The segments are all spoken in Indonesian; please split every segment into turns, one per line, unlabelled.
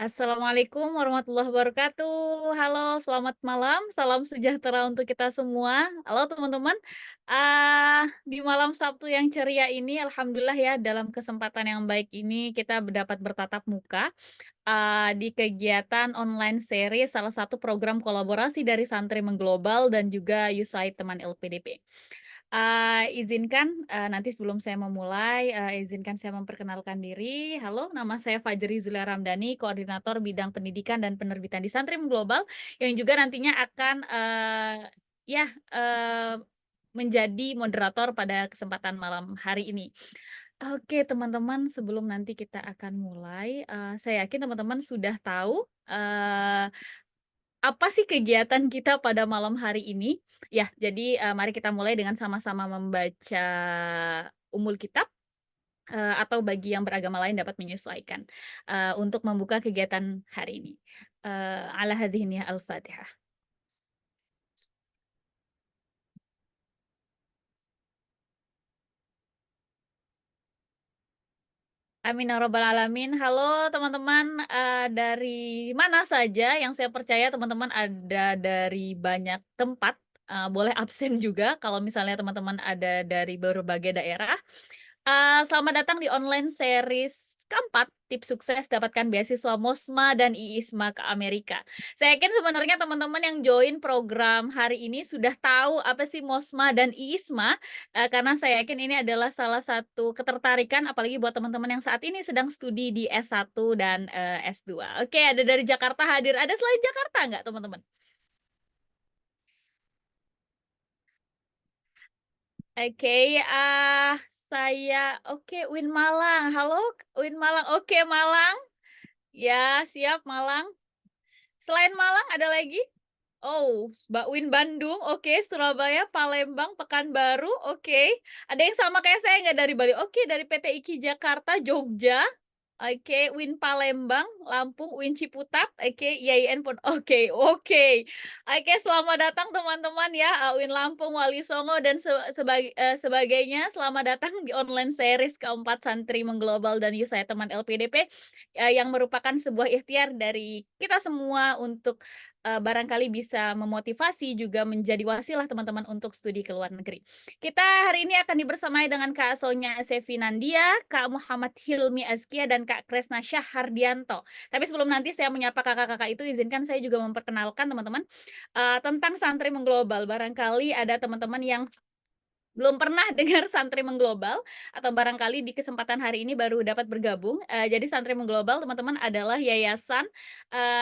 Assalamualaikum warahmatullahi wabarakatuh. Halo, selamat malam, salam sejahtera untuk kita semua. Halo teman-teman, di malam Sabtu yang ceria ini alhamdulillah ya dalam kesempatan yang baik ini kita dapat bertatap muka, di kegiatan online series salah satu program kolaborasi dari Santri Mengglobal dan juga USAID Teman LPDP. Nanti sebelum saya memulai, izinkan saya memperkenalkan diri. Halo, nama saya Fajri Zulia Ramdhani, Koordinator Bidang Pendidikan dan Penerbitan di Santrim Global, yang juga nantinya akan, ya, eee, menjadi moderator pada kesempatan malam hari ini. Oke, teman-teman, sebelum nanti kita akan mulai, saya yakin teman-teman sudah tahu, apa sih kegiatan kita pada malam hari ini? Ya, jadi, mari kita mulai dengan sama-sama membaca Ummul Kitab, atau bagi yang beragama lain dapat menyesuaikan, untuk membuka kegiatan hari ini. Ala hadhihi niyah al-Fatihah. Amin ya rabbal alamin. Halo teman-teman, dari mana saja yang saya percaya teman-teman ada dari banyak tempat, boleh absen juga kalau misalnya teman-teman ada dari berbagai daerah. Selamat datang di online series keempat, tips sukses dapatkan beasiswa MOSMA dan IISMA ke Amerika. Saya yakin sebenarnya teman-teman yang join program hari ini sudah tahu apa sih MOSMA dan IISMA, karena saya yakin ini adalah salah satu ketertarikan apalagi buat teman-teman yang saat ini sedang studi di S1 dan, S2. Oke, ada dari Jakarta hadir, ada selain Jakarta nggak teman-teman? Oke, oke, Win Malang. Halo, Win Malang. Oke, Malang. Ya, siap Malang. Selain Malang ada lagi? Oh, Mbak Win Bandung, oke, Surabaya, Palembang, Pekanbaru, oke. Ada yang sama kayak saya nggak dari Bali? Oke, dari PT IKI Jakarta, Jogja. Oke, Win Palembang, Lampung, Win Ciputat, oke, IAIN pun oke oke. Oke, selamat datang teman-teman ya, Win Lampung, Wali Songo dan sebagainya. Selamat datang di online series keempat Santri Mengglobal dan You Saya Teman LPDP, yang merupakan sebuah ikhtiar dari kita semua untuk, barangkali bisa memotivasi juga menjadi wasilah teman-teman untuk studi ke luar negeri. Kita hari ini akan dibersamai dengan Kak Sonya Sevi Nandia, Kak Muhammad Hilmi Azkia, dan Kak Kresna Syahhardianto. Tapi sebelum nanti saya menyapa kakak-kakak itu, izinkan saya juga memperkenalkan teman-teman, tentang Santri Mengglobal. Barangkali ada teman-teman yang belum pernah dengar Santri Mengglobal atau barangkali di kesempatan hari ini baru dapat bergabung, jadi Santri Mengglobal teman-teman adalah yayasan,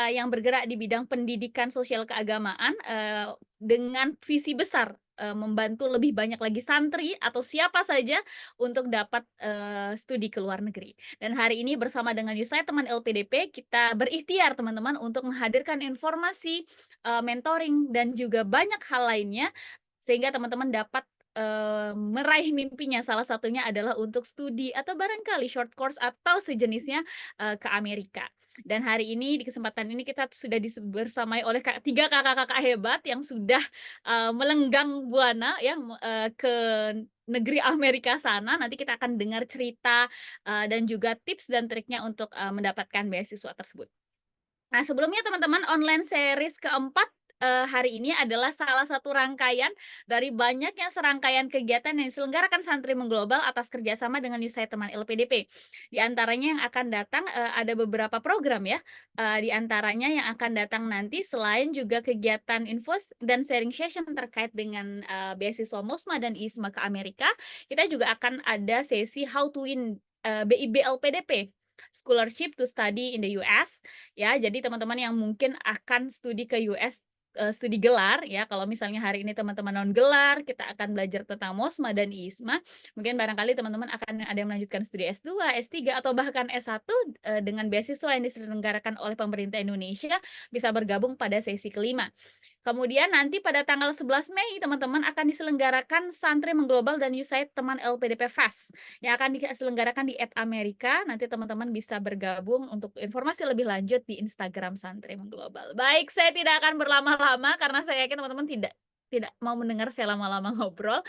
yang bergerak di bidang pendidikan sosial keagamaan, dengan visi besar, membantu lebih banyak lagi santri atau siapa saja untuk dapat, studi ke luar negeri. Dan hari ini bersama dengan saya teman LPDP kita berikhtiar teman-teman untuk menghadirkan informasi, mentoring dan juga banyak hal lainnya, sehingga teman-teman dapat meraih mimpinya, salah satunya adalah untuk studi atau barangkali short course atau sejenisnya, ke Amerika. Dan hari ini, di kesempatan ini kita sudah bersamai oleh 3 kakak-kakak hebat yang sudah, melenggang buana ya, ke negeri Amerika sana. Nanti kita akan dengar cerita, dan juga tips dan triknya untuk, mendapatkan beasiswa tersebut. Nah, sebelumnya teman-teman, online series keempat hari ini adalah salah satu rangkaian dari banyaknya serangkaian kegiatan yang diselenggarakan Santri Mengglobal atas kerjasama dengan USAID Teman LPDP. Di antaranya yang akan datang, ada beberapa program ya, di antaranya yang akan datang nanti selain juga kegiatan info dan sharing session terkait dengan, beasiswa MOSMA dan ISMA ke Amerika, kita juga akan ada sesi How to Win, BIB LPDP, Scholarship to Study in the US. Ya, jadi teman-teman yang mungkin akan studi ke US, studi gelar ya, kalau misalnya hari ini teman-teman non gelar, kita akan belajar tentang MOSMA dan ISMA, mungkin barangkali teman-teman akan ada yang melanjutkan studi S2, S3, atau bahkan S1, dengan beasiswa yang diselenggarakan oleh pemerintah Indonesia, bisa bergabung pada sesi kelima. Kemudian nanti pada tanggal 11 Mei teman-teman akan diselenggarakan Santri Mengglobal dan USAID Teman LPDP Fest yang akan diselenggarakan di Amerika. Nanti teman-teman bisa bergabung untuk informasi lebih lanjut di Instagram Santri Mengglobal. Baik, saya tidak akan berlama-lama karena saya yakin teman-teman tidak tidak mau mendengar saya lama-lama ngobrol.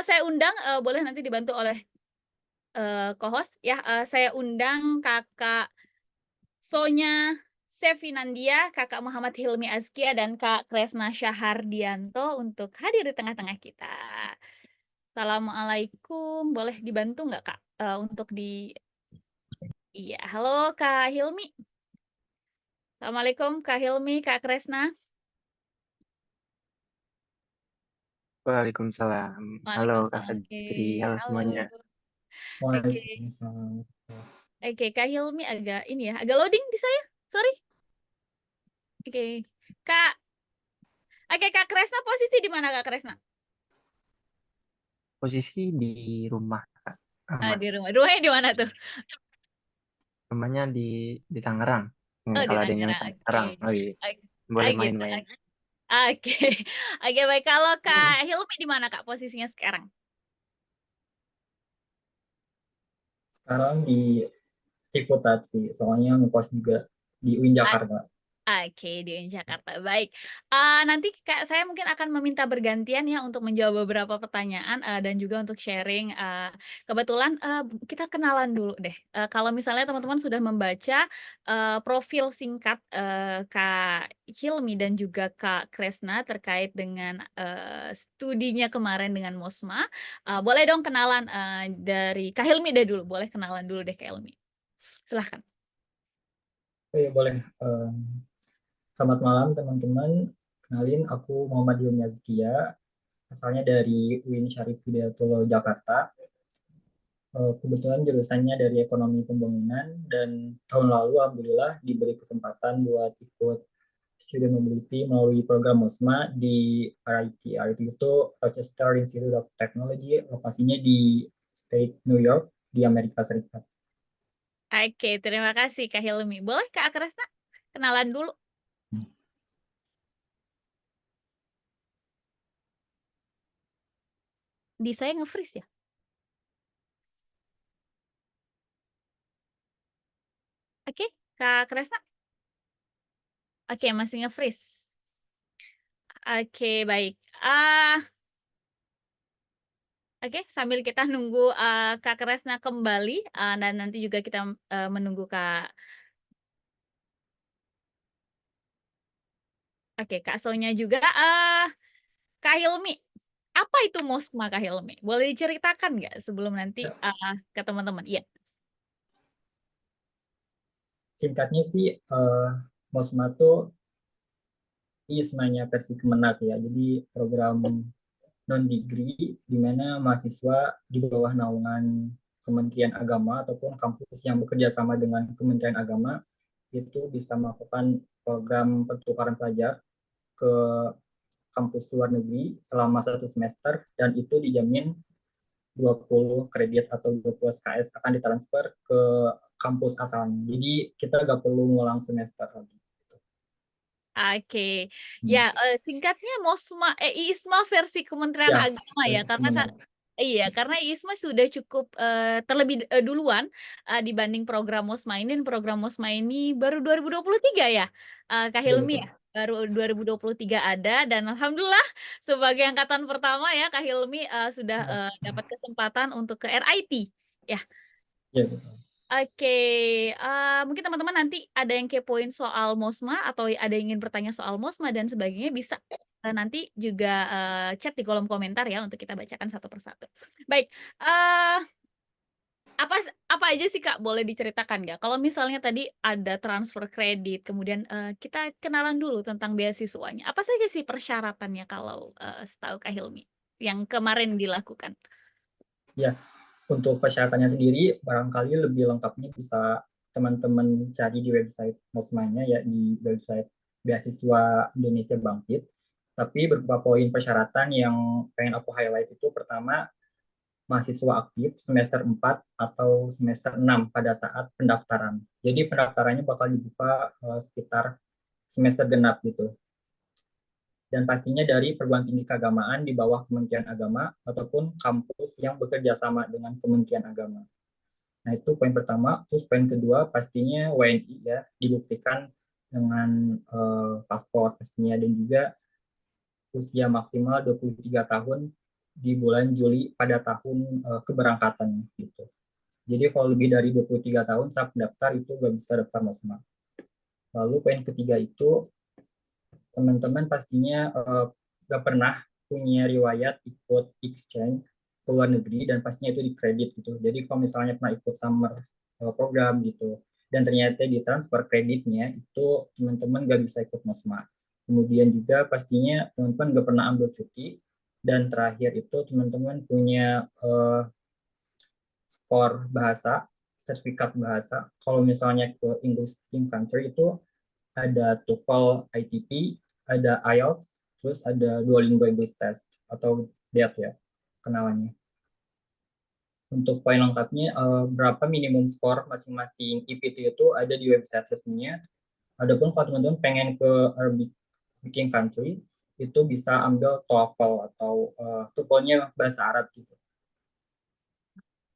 Saya undang, boleh nanti dibantu oleh, co-host ya, saya undang Kakak Sonya Sevinandia, Kakak Muhammad Hilmi Azkia, dan Kak Kresna Syahardianto untuk hadir di tengah-tengah kita. Assalamualaikum, boleh dibantu nggak Kak untuk di... Iya, halo Kak Hilmi. Assalamualaikum Kak Hilmi, Kak Kresna.
Waalaikumsalam. Halo Kak
Waalaikumsalam. Oke,
Fajri, halo
halo.
semuanya.
Oke,
Waalaikumsalam.
oke Kak Hilmi agak ini ya, agak loading di saya. Sorry. Oke, Kak. Oke, Kak Kresna posisi di mana Kak Kresna?
Posisi di rumah, Kak. Aman.
Di rumah. Rumahnya di mana tuh?
Rumahnya di Tangerang.
Oh, di
Kalau ada yang
Tangerang.
nyari
Oke.
Tangerang, oh iya.
Oke.
Boleh
Gitu.
main-main.
Oke. Oke, baik. Kalau Kak Hilmi di mana Kak posisinya sekarang?
Sekarang di Ciputat sih, soalnya ngekos juga di UIN Jakarta.
Oke, di Jakarta. Baik. Nanti Kak, saya mungkin akan meminta bergantian ya untuk menjawab beberapa pertanyaan dan juga untuk sharing. Kebetulan kita kenalan dulu deh. Kalau misalnya teman-teman sudah membaca profil singkat Kak Hilmi dan juga Kak Kresna terkait dengan studinya kemarin dengan Mosma, boleh dong kenalan dari Kak Hilmi deh dulu. Boleh kenalan dulu deh Kak Hilmi. Silahkan.
Oke, boleh. Selamat malam teman-teman. Kenalin, aku Muhammad Hilmi Azkia, asalnya dari UIN Syarif Hidayatullah Jakarta. Kebetulan jurusannya dari ekonomi pembangunan, dan tahun lalu alhamdulillah diberi kesempatan buat ikut student mobility melalui program MOSMA di RIT. RIT itu Rochester Institute of Technology, lokasinya di State New York di Amerika Serikat.
Oke, terima kasih Kak Hilmi. Boleh Kak Kresna kenalan dulu. Di saya nge-freeze ya? Oke, Kak Kresna. Oke, masih nge-freeze. Oke, baik. Oke, sambil kita nunggu Kak Kresna kembali dan nanti juga kita menunggu Kak. Oke, Kak Sonya juga. Kak Hilmi, apa itu MOSMA Kak Hilmi? Boleh diceritakan nggak sebelum nanti ke teman-teman? Iya.
Singkatnya sih, MOSMA itu ISMA-nya versi Kemenak ya. Jadi program non-degree di mana mahasiswa di bawah naungan Kementerian Agama ataupun kampus yang bekerja sama dengan Kementerian Agama itu bisa melakukan program pertukaran pelajar ke kampus luar negeri selama 1 semester, dan itu dijamin 20 kredit atau 20 SKS akan ditransfer ke kampus asalnya. Jadi kita nggak perlu ngulang semester lagi.
Oke, ya singkatnya IISMA versi Kementerian
Ya,
Agama ya, karena iya, karena IISMA sudah cukup terlebih duluan dibanding program MOSMA ini. Program MOSMA ini baru 2023 ya, Kak Hilmi ya, baru 2023 ada, dan alhamdulillah sebagai angkatan pertama ya Kak Hilmi sudah dapat kesempatan untuk ke RIT ya.
Ya,
Oke, mungkin teman-teman nanti ada yang kepoin soal MOSMA atau ada yang ingin bertanya soal MOSMA dan sebagainya, bisa nanti juga chat di kolom komentar ya untuk kita bacakan satu persatu. Baik, apa aja sih Kak, boleh diceritakan nggak? Kalau misalnya tadi ada transfer kredit, kemudian kita kenalan dulu tentang beasiswanya. Apa saja sih persyaratannya kalau setahu Kak Hilmi yang kemarin dilakukan?
ya. Untuk persyaratannya sendiri, barangkali lebih lengkapnya bisa teman-teman cari di website MOSMA-nya ya, di website Beasiswa Indonesia Bangkit. Tapi beberapa poin persyaratan yang pengen aku highlight itu, pertama, mahasiswa aktif semester 4 atau semester 6 pada saat pendaftaran. Jadi pendaftarannya bakal dibuka sekitar semester genap gitu. Dan pastinya dari perguruan tinggi keagamaan di bawah Kementerian Agama ataupun kampus yang bekerja sama dengan Kementerian Agama. Nah, itu poin pertama. Terus poin kedua, pastinya WNI ya, dibuktikan dengan paspor pastinya, dan juga usia maksimal 23 tahun di bulan Juli pada tahun keberangkatan gitu. Jadi kalau lebih dari 23 tahun saat daftar itu nggak bisa daftar MOSMA. Lalu poin ketiga itu teman-teman pastinya nggak pernah punya riwayat ikut exchange ke luar negeri dan pastinya itu dikredit gitu. Jadi kalau misalnya pernah ikut summer program gitu dan ternyata ditransfer kreditnya itu teman-teman nggak bisa ikut MOSMA. Kemudian juga pastinya teman-teman nggak pernah ambil cuti dan terakhir itu teman-teman punya skor bahasa, sertifikat bahasa. Kalau misalnya ke English speaking country itu ada TOEFL ITP, ada IELTS, terus ada Duolingo English Test atau DET ya kenalannya. Untuk poin lengkapnya, berapa minimum skor masing-masing IPT itu ada di website resminya. Adapun kalau teman-teman pengen ke Arabic speaking country, itu bisa ambil TOEFL atau TOEFL-nya bahasa Arab gitu.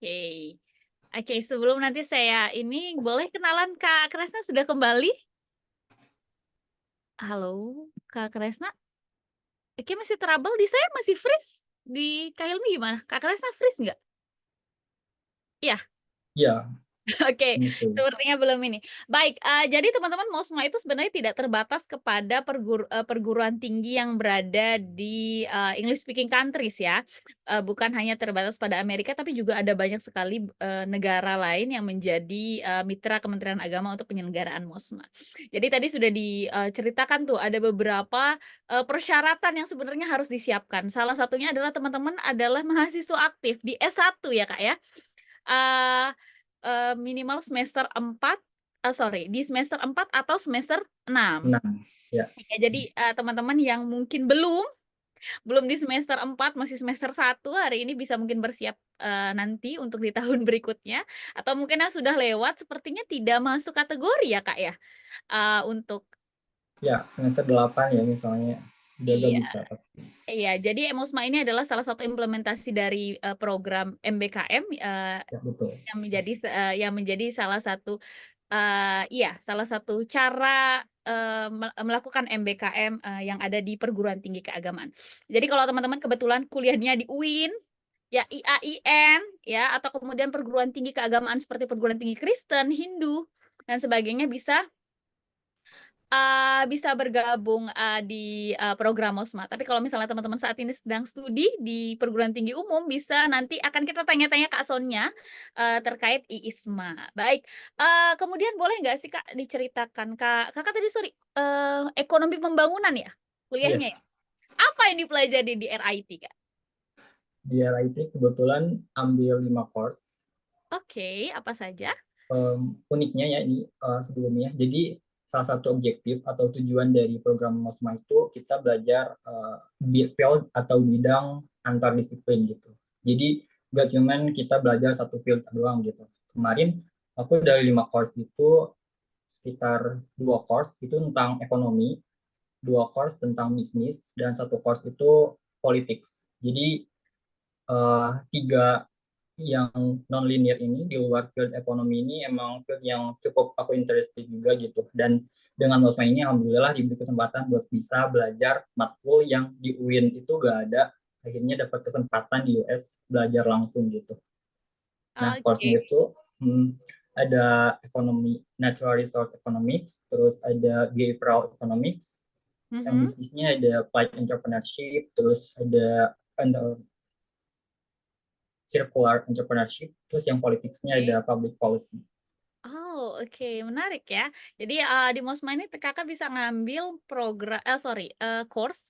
Oke. Oke, sebelum nanti saya ini boleh kenalan Kak Kresna sudah kembali? Halo, Kak Kresna? Oke, masih trouble di saya masih freeze. Di Kak Hilmi gimana? Kak Kresna freeze nggak? Iya.
Ya,
Oke,
gitu.
sepertinya belum ini. Baik, jadi teman-teman MOSMA itu sebenarnya tidak terbatas kepada perguruan tinggi yang berada di English speaking countries ya. Bukan hanya terbatas pada Amerika, tapi juga ada banyak sekali negara lain yang menjadi mitra Kementerian Agama untuk penyelenggaraan MOSMA. Jadi tadi sudah diceritakan tuh ada beberapa persyaratan yang sebenarnya harus disiapkan. Salah satunya adalah teman-teman adalah mahasiswa aktif di S1 ya Kak ya. Eh, minimal semester 4, sorry, di semester 4 atau semester 6.
Nah, ya.
Ya, jadi teman-teman yang mungkin belum di semester 4, masih semester 1 hari ini bisa mungkin bersiap nanti untuk di tahun berikutnya, atau mungkin yang sudah lewat sepertinya tidak masuk kategori ya Kak ya, untuk
Ya, semester 8 ya misalnya. Udah gak
iya.
bisa pasti.
Iya, jadi Emosma ini adalah salah satu implementasi dari program MBKM
Ya, betul.
yang menjadi salah satu salah satu cara melakukan MBKM yang ada di perguruan tinggi keagamaan. Jadi kalau teman-teman kebetulan kuliahnya di UIN, ya IAIN, ya atau kemudian perguruan tinggi keagamaan seperti perguruan tinggi Kristen, Hindu dan sebagainya bisa bergabung di program MOSMA. Tapi kalau misalnya teman-teman saat ini sedang studi di perguruan tinggi umum, bisa nanti akan kita tanya-tanya Kak Sonia terkait IISMA. Baik, kemudian boleh nggak sih Kak diceritakan, Kakak tadi sorry, ekonomi pembangunan ya
Iya,
kuliahnya ya? Apa yang dipelajari di RIT Kak?
di RIT kebetulan ambil 5 course.
Oke, apa saja?
Uniknya ya ini sebelumnya. Jadi salah satu objektif atau tujuan dari program MOSMA itu kita belajar field atau bidang antar disiplin gitu. Jadi gak cuman kita belajar satu field doang gitu. Kemarin aku dari 5 course itu sekitar 2 course itu tentang ekonomi, 2 course tentang bisnis, dan 1 course itu politics. Jadi tiga yang non-linear ini di luar field ekonomi ini emang field yang cukup aku interested juga gitu. Dan dengan MOSMA ini alhamdulillah diberi kesempatan buat bisa belajar matkul yang di UIN itu gak ada. Akhirnya dapat kesempatan di US belajar langsung gitu. Nah,
Oke.
course-nya itu ada ekonomi, natural resource economics, terus ada behavioral economics, yang
Mhm.
bisnisnya ada applied entrepreneurship, terus ada circular entrepreneurship, terus yang politiknya
Oke.
ada public policy.
Oh, oke, menarik ya. Jadi, di MOSMA ini Kakak bisa ngambil course,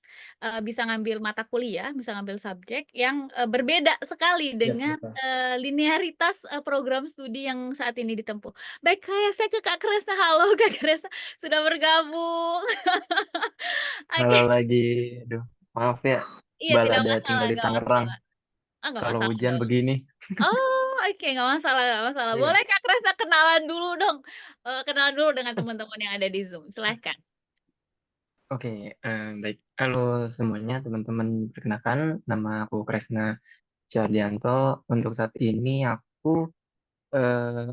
bisa ngambil mata kuliah, bisa ngambil subjek yang, berbeda sekali
Ya,
dengan,
betul.
linearitas, program studi yang saat ini ditempuh. Baik, saya ke Kak Kresna. Halo Kak Kresna, sudah bergabung.
Halo
Oke,
lagi, aduh, maaf ya,
iya tidak
ada
masalah
tinggal di
nggak
Tangerang.
masalah. Nggak
Kalau
masalah
hujan
dong.
begini,
Oh, oke, nggak masalah nggak masalah.
iya.
Boleh Kak Kresna kenalan dulu dong, kenalan dulu dengan teman-teman yang ada di Zoom, silahkan.
Oke, baik. Halo semuanya, teman-teman. Perkenalkan, nama aku Kresna Chardianto. Untuk saat ini aku eh,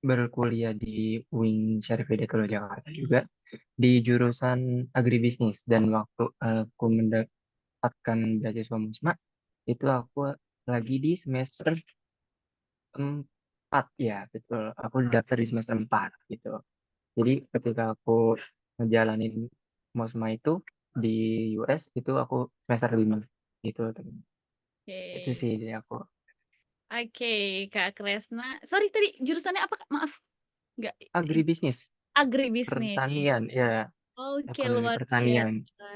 berkuliah di UIN Syarif Hidayatullah Jakarta juga di jurusan agribisnis. Dan waktu aku mendapatkan beasiswa MUSMA, itu aku lagi di semester 4 ya, betul. Aku daftar di semester 4 gitu. Jadi ketika aku ngejalanin MOSMA itu di US itu aku semester 5 gitu. Itu
Oke.
sih dari aku.
Oke, Kak Kresna. Sorry tadi jurusannya apa, Kak? Maaf. Nggak
Agribisnis,
agribisnis.
pertanian, ya,
Oke,
ekonomi
luar
pertanian.
biasa.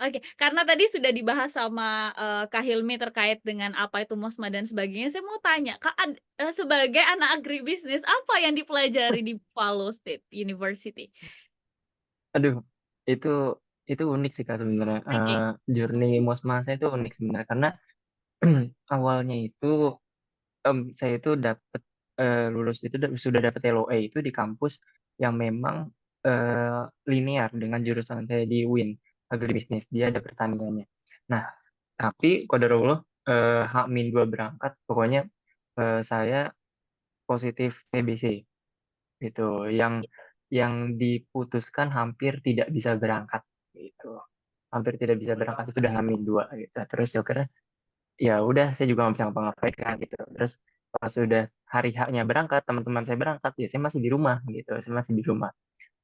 Oke, karena tadi sudah dibahas sama, Kak Hilmi terkait dengan apa itu MOSMA dan sebagainya, saya mau tanya, Kak, sebagai anak agribisnis, apa yang dipelajari di Buffalo State University?
Aduh, itu itu unik sih Kak sebenarnya.
Oke.
Journey MOSMA saya itu unik sebenarnya karena awalnya itu saya itu dapat lulus itu sudah dapat LOA itu di kampus yang memang linear dengan jurusan saya di UIN agribisnis dia ada pertaniannya. Nah, tapi qadarullah H-2 berangkat pokoknya saya positif TBC gitu yang diputuskan hampir tidak bisa berangkat gitu. Hampir tidak bisa berangkat itu udah H-2 gitu. Terus ya kira ya udah saya juga nggak bisa ngapa-ngapain kan gitu. Terus pas sudah hari haknya berangkat teman-teman saya berangkat ya saya masih di rumah gitu saya masih di rumah.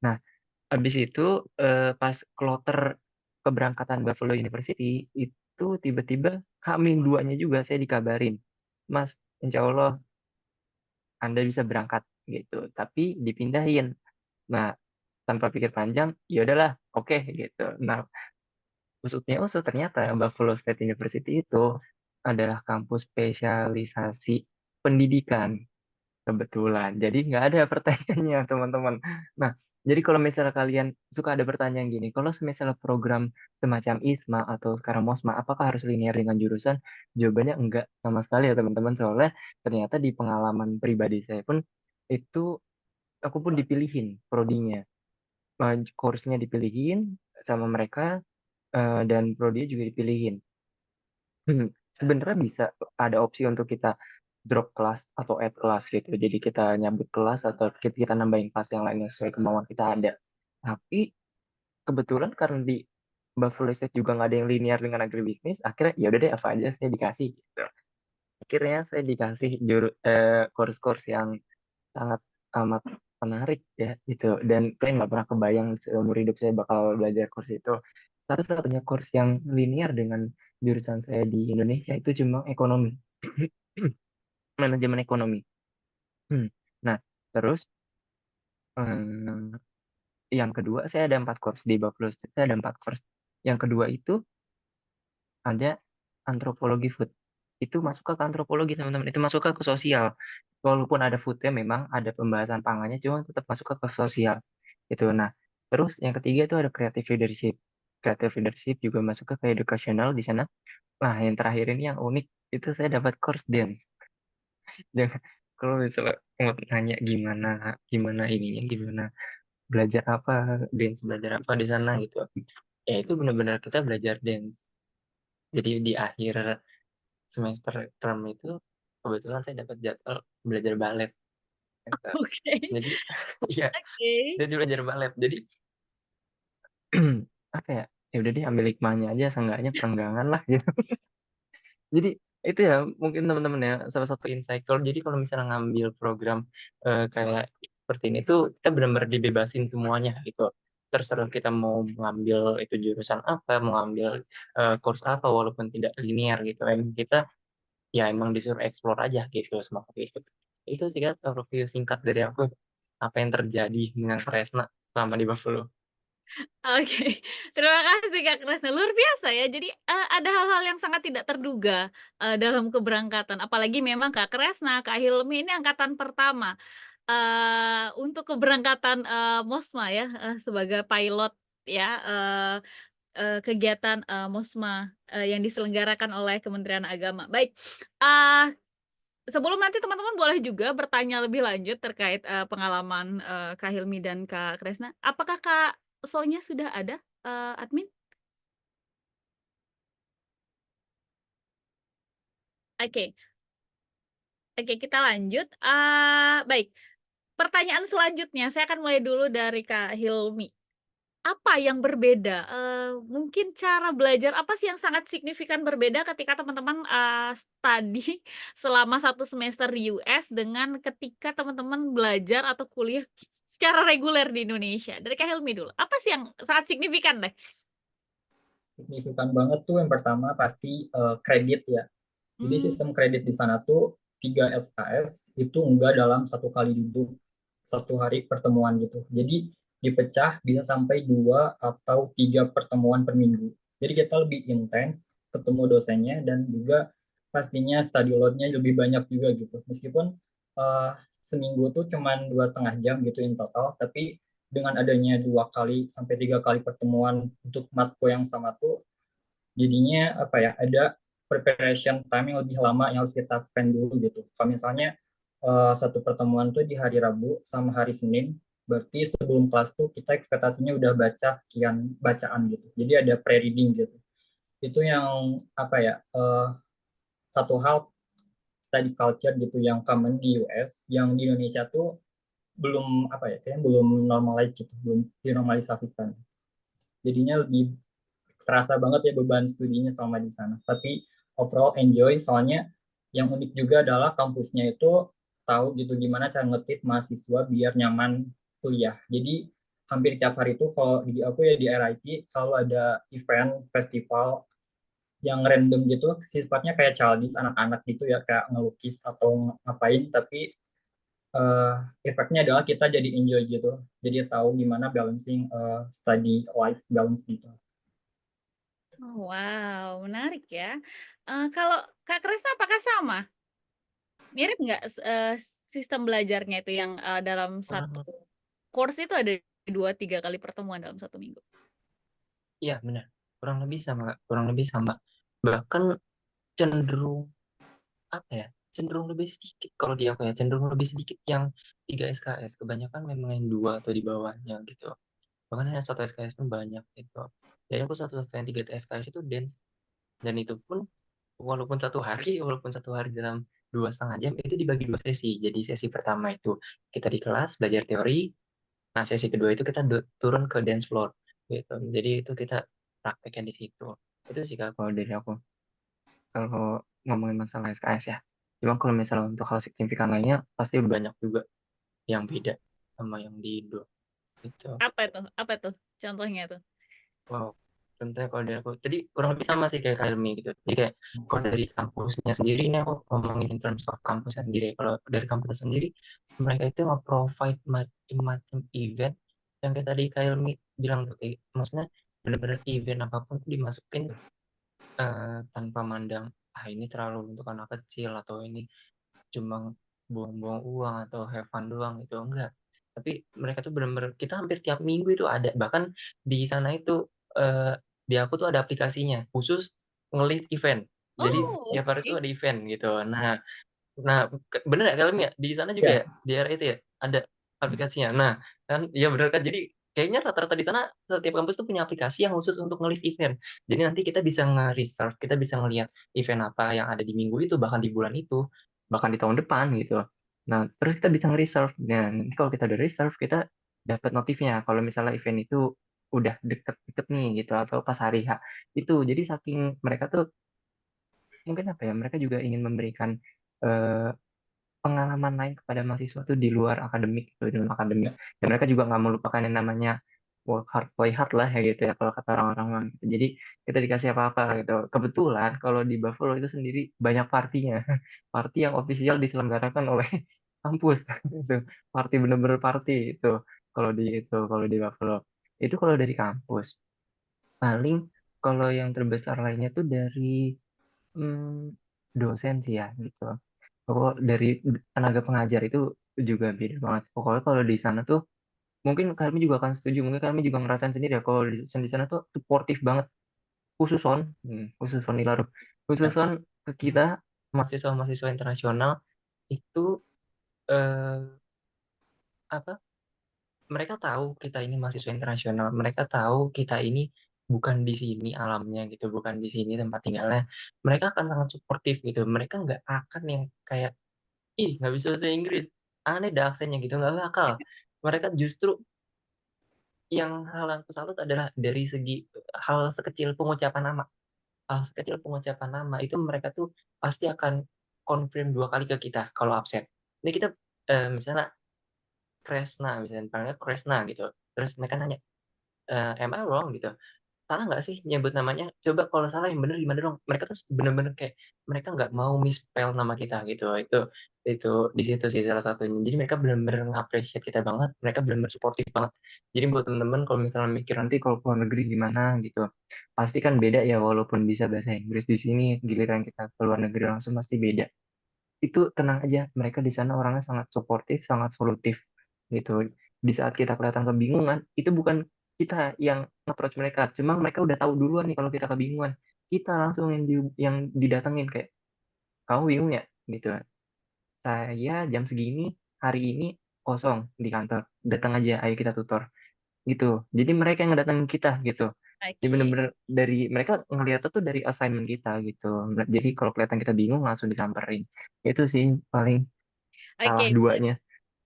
Nah habis itu pas kloter keberangkatan Buffalo University itu tiba-tiba H-2-nya juga saya dikabarin Mas insya Allah Anda bisa berangkat gitu tapi dipindahin. Nah tanpa pikir panjang ya udahlah oke gitu. Nah usutnya usut ternyata Buffalo State University itu adalah kampus spesialisasi pendidikan kebetulan. Jadi nggak ada pertanyaannya teman-teman. Nah, jadi kalau misalnya kalian suka ada pertanyaan gini, kalau misalnya program semacam ISMA atau sekarang MOSMA, apakah harus linear dengan jurusan? Jawabannya enggak sama sekali ya teman-teman. Soalnya ternyata di pengalaman pribadi saya pun itu aku pun dipilihin prodinya. Course-nya dipilihin sama mereka dan prodi juga dipilihin. Sebenarnya bisa ada opsi untuk kita drop kelas atau add kelas gitu. Jadi kita nyabut kelas atau kita nambahin kelas yang lainnya sesuai kemauan kita ada. Tapi kebetulan karena di Buffalo State juga nggak ada yang linear dengan agribisnis, akhirnya ya udah deh apa aja saya dikasih gitu. Akhirnya saya dikasih course-course yang sangat amat menarik ya gitu. Dan saya nggak pernah kebayang seumur hidup saya bakal belajar course itu. Satu-satunya course yang linear dengan jurusan saya di Indonesia itu cuma ekonomi, manajemen ekonomi. Nah, terus eh, yang kedua saya ada 4 course di Buffalo State, saya ada 4 course. Yang kedua itu ada antropologi food. Itu masuk ke antropologi teman-teman, itu masuk ke sosial. Walaupun ada foodnya memang ada pembahasan pangannya, cuma tetap masuk ke sosial. Itu. Nah, terus yang ketiga itu ada creative leadership. Creative leadership juga masuk ke educational di sana. Nah, yang terakhir ini yang unik itu saya dapat course dance. Jangan kalau misalnya mau nanya gimana gimana ininya gimana belajar apa dance belajar apa di sana gitu. Ya itu benar-benar kita belajar dance. Jadi di akhir semester term itu kebetulan saya dapat jadwal belajar balet. Gitu.
Oke.
Jadi ya
Oke.
saya belajar balet. Jadi apa ya? Ya udah deh ambil hikmahnya aja seenggaknya perenggangan lah gitu. Jadi itu ya mungkin teman-teman ya salah satu insight jadi kalau misalnya ngambil program kayak seperti ini tuh kita benar-benar dibebasin semuanya gitu. Terserah kita mau mengambil itu jurusan apa, mau ambil course apa walaupun tidak linear gitu. Emang kita ya emang disuruh explore aja gitu semangat itu. Itu sih kan review singkat dari aku apa yang terjadi dengan Kresna selama di Buffalo.
Oke, terima kasih Kak Kresna, luar biasa ya. Jadi, ada hal-hal yang sangat tidak terduga, dalam keberangkatan. Apalagi memang Kak Kresna, Kak Hilmi ini angkatan pertama, untuk keberangkatan, MOSMA ya, sebagai pilot ya, kegiatan, MOSMA, yang diselenggarakan oleh Kementerian Agama. Baik, eee, sebelum nanti teman-teman boleh juga bertanya lebih lanjut terkait, pengalaman, Kak Hilmi dan Kak Kresna. Apakah Kak Sonya sudah ada, admin? Oke oke kita lanjut, baik, pertanyaan selanjutnya saya akan mulai dulu dari Kak Hilmi. Apa yang berbeda, mungkin cara belajar apa sih yang sangat signifikan berbeda ketika teman-teman, study selama 1 semester di US dengan ketika teman-teman belajar atau kuliah secara reguler di Indonesia? Dari Kak Helmi dulu. Apa sih yang sangat signifikan deh?
Signifikan banget tuh yang pertama pasti kredit ya. Jadi
Hmm.
sistem kredit di sana tuh 3 SKS itu enggak dalam satu kali duduk, satu hari pertemuan gitu. Jadi dipecah bisa sampai 2 atau 3 pertemuan per minggu. Jadi kita lebih intens ketemu dosennya dan juga pastinya study load-nya lebih banyak juga gitu. Meskipun seminggu tuh cuman 2,5 jam gitu in total, tapi dengan adanya 2 kali sampai 3 kali pertemuan untuk matko yang sama tuh jadinya apa ya, ada preparation time yang lebih lama yang harus kita spend dulu gitu. Kalau misalnya satu pertemuan tuh di hari Rabu sama hari Senin, berarti sebelum kelas tuh kita ekspektasinya udah baca sekian bacaan gitu. Jadi ada pre-reading gitu. Itu yang apa ya, satu hal study culture gitu yang common di US, yang di Indonesia tuh belum apa ya, kayaknya belum normalize gitu, belum dinormalisasikan. Jadinya lebih terasa banget ya beban studinya selama di sana. Tapi overall enjoy, soalnya yang unik juga adalah kampusnya itu tahu gitu gimana cara ngetit mahasiswa biar nyaman kuliah. Jadi hampir tiap hari itu kalau di aku ya di RIT selalu ada event, festival yang random gitu, sifatnya kayak childish anak-anak gitu ya, kayak ngelukis atau ngapain, tapi eh, efeknya adalah kita jadi enjoy gitu. Jadi tahu gimana balancing study life balance gitu.
Oh, wow, menarik ya. Kalau Kak Kresna apakah sama? Mirip nggak sistem belajarnya itu yang dalam satu
Kurang,
course itu ada 2-3 kali pertemuan dalam 1 minggu?
iya benar. Kurang lebih sama, Kak. Kurang lebih sama. Bahkan cenderung apa ya? Cenderung lebih sedikit kalau di aku ya. Cenderung lebih sedikit yang 3 SKS. Kebanyakan memang yang 2 atau di bawahnya gitu. Bahkan yang 1 SKS pun banyak gitu. Jadi aku satu yang 3 SKS itu dance. Dan itu pun walaupun satu hari dalam 2,5 jam itu dibagi 2 sesi. Jadi sesi pertama itu kita di kelas belajar teori. Nah sesi kedua itu kita turun ke dance floor gitu. Jadi itu kita prakteknya di situ. Itu sih Kak, kalau dari aku. Kalau ngomongin masalah SKS ya. Cuma kalau misalnya untuk hal signifikan lainnya pasti banyak juga yang beda sama yang di Indo gitu.
Apa tuh contohnya tuh?
Wow. Contohnya kalau dari aku, tadi kurang lebih sama sih kayak Helmi gitu. Jadi kayak kalau dari kampusnya sendiri, ini aku ngomongin in terms of kampusnya sendiri. Kalau dari kampusnya sendiri, mereka itu nge-provide macam-macam event yang kayak tadi kayak Helmi bilang tuh, maksudnya bener-bener event apapun tuh dimasukin tanpa mandang, ini terlalu untuk anak kecil atau ini cuma buang-buang uang atau have fun doang gitu, enggak. Tapi mereka tuh benar-benar kita hampir tiap minggu itu ada. Bahkan di sana itu di aku tuh ada aplikasinya khusus ngelis event. Jadi
Oh,
tiap hari
oke.
tuh ada event gitu. Nah, nah bener ya kalian ya di sana juga ya
Ya,
di daerah itu ya ada aplikasinya. Nah, kan iya bener kan. Jadi kayaknya rata-rata di sana setiap kampus tuh punya aplikasi yang khusus untuk ngelis event. Jadi nanti kita bisa nge-reserve, kita bisa ngelihat event apa yang ada di minggu itu, bahkan di bulan itu, bahkan di tahun depan gitu. Nah, terus kita bisa nge-reserve. Dan nanti kalau kita udah reserve, kita dapat notifnya kalau misalnya event itu udah deket-deket nih gitu atau pas hari H itu. Jadi saking mereka tuh mungkin apa ya, mereka juga ingin memberikan eh, pengalaman lain kepada mahasiswa tuh di luar akademik gitu, di luar akademik.
ya,
Dan mereka juga nggak melupakan yang namanya work hard, play hard lah ya gitu ya kalau kata orang-orang mah gitu. Jadi kita dikasih apa-apa gitu. Kebetulan kalau di Buffalo itu sendiri banyak partinya. Party yang official diselenggarakan oleh kampus itu. Party bener-bener party itu kalau di Buffalo. Itu kalau dari kampus. Paling kalau yang terbesar lainnya tuh dari hmm, dosen sih ya gitu. Kalau dari tenaga pengajar itu juga beda banget. Pokoknya kalau di sana tuh mungkin kami juga akan setuju, mungkin kami juga ngerasain sendiri ya kalau di sana tuh suportif banget, khusus on Ilaru, khusus
ya.
on ke kita mahasiswa-mahasiswa internasional itu eh, apa? Mereka tahu kita ini mahasiswa internasional, mereka tahu kita ini bukan di sini alamnya gitu, bukan di sini tempat tinggalnya. Mereka akan sangat suportif gitu. Mereka nggak akan yang kayak nggak bisa bahasa Inggris, aneh dah aksennya gitu, nggak bakal. Mereka justru yang hal yang aku salut adalah dari segi hal sekecil pengucapan nama. Hal sekecil pengucapan nama itu mereka tuh pasti akan confirm 2 kali ke kita kalau absen. Ini kita misalnya Kresna, misalnya panggilnya Kresna gitu. Terus mereka nanya, "Am I wrong?" gitu. "Salah nggak sih nyebut namanya? Coba kalau salah yang bener gimana dong?" Mereka tuh bener-bener kayak mereka nggak mau misspell nama kita gitu. Itu di situ sih salah satunya. Jadi mereka bener-bener nge-appreciate kita banget, mereka bener-bener suportif banget. Jadi buat temen-temen kalau misalnya mikir nanti kalau keluar negeri gimana gitu, pasti kan beda ya walaupun bisa bahasa Inggris di sini, giliran kita ke luar negeri langsung pasti beda. Itu tenang aja, mereka di sana orangnya sangat suportif, sangat solutif gitu. Di saat kita kelihatan kebingungan, itu bukan kita yang approach mereka, cuma mereka udah tahu duluan nih kalau kita kebingungan. Kita langsung yang didatengin kayak, "Kamu bingung ya?" gitu. "Saya jam segini, hari ini kosong di kantor, datang aja, ayo kita tutor." Gitu. Jadi mereka yang ngedatengin kita gitu. Jadi
Oke.
bener-bener dari mereka ngeliatnya tuh dari assignment kita gitu. Jadi kalau kelihatan kita bingung langsung disamperin. Itu sih paling salah
Oke.
duanya,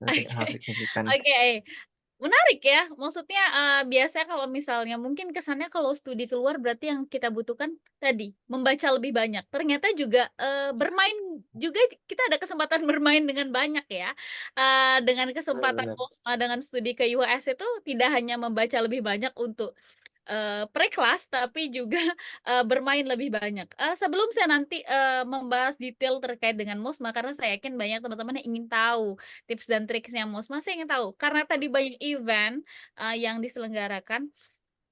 hal
Oke.
signifikan.
Oke. Menarik ya, maksudnya, biasanya kalau misalnya mungkin kesannya kalau studi keluar berarti yang kita butuhkan tadi, membaca lebih banyak. Ternyata juga, bermain juga kita ada kesempatan bermain dengan banyak ya. Dengan
Bener
kesempatan
bener.
Posma dengan studi ke US itu tidak hanya membaca lebih banyak untuk pre-kelas tapi juga, bermain lebih banyak. Sebelum saya nanti, membahas detail terkait dengan Mosma karena saya yakin banyak teman-teman yang ingin tahu tips dan triksnya Mosma, saya ingin tahu karena tadi banyak event, yang diselenggarakan,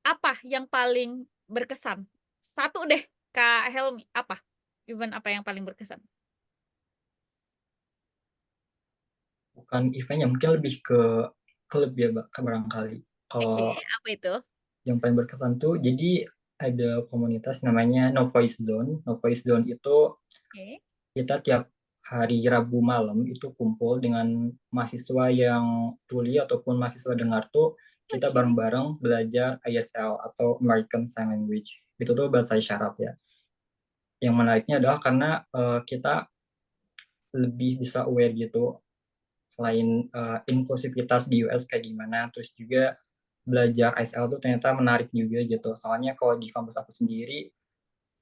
apa yang paling berkesan? Satu deh, Kak Helmi, apa? Event apa yang paling berkesan?
Bukan event-nya, mungkin lebih ke klub ya, Mbak, barangkali.
Oke,
Kalau
apa itu?
yang paling berkesan tuh, jadi ada komunitas namanya No Voice Zone. No Voice Zone itu
Oke.
kita tiap hari Rabu malam itu kumpul dengan mahasiswa yang tuli ataupun mahasiswa dengar tuh kita
Oke.
bareng-bareng belajar ISL atau American Sign Language. Itu tuh bahasa isyarat ya. Yang menariknya adalah karena kita lebih bisa aware gitu selain inklusivitas di US kayak gimana, terus juga belajar ISL tuh ternyata menarik juga gitu. Soalnya kalau di kampus aku sendiri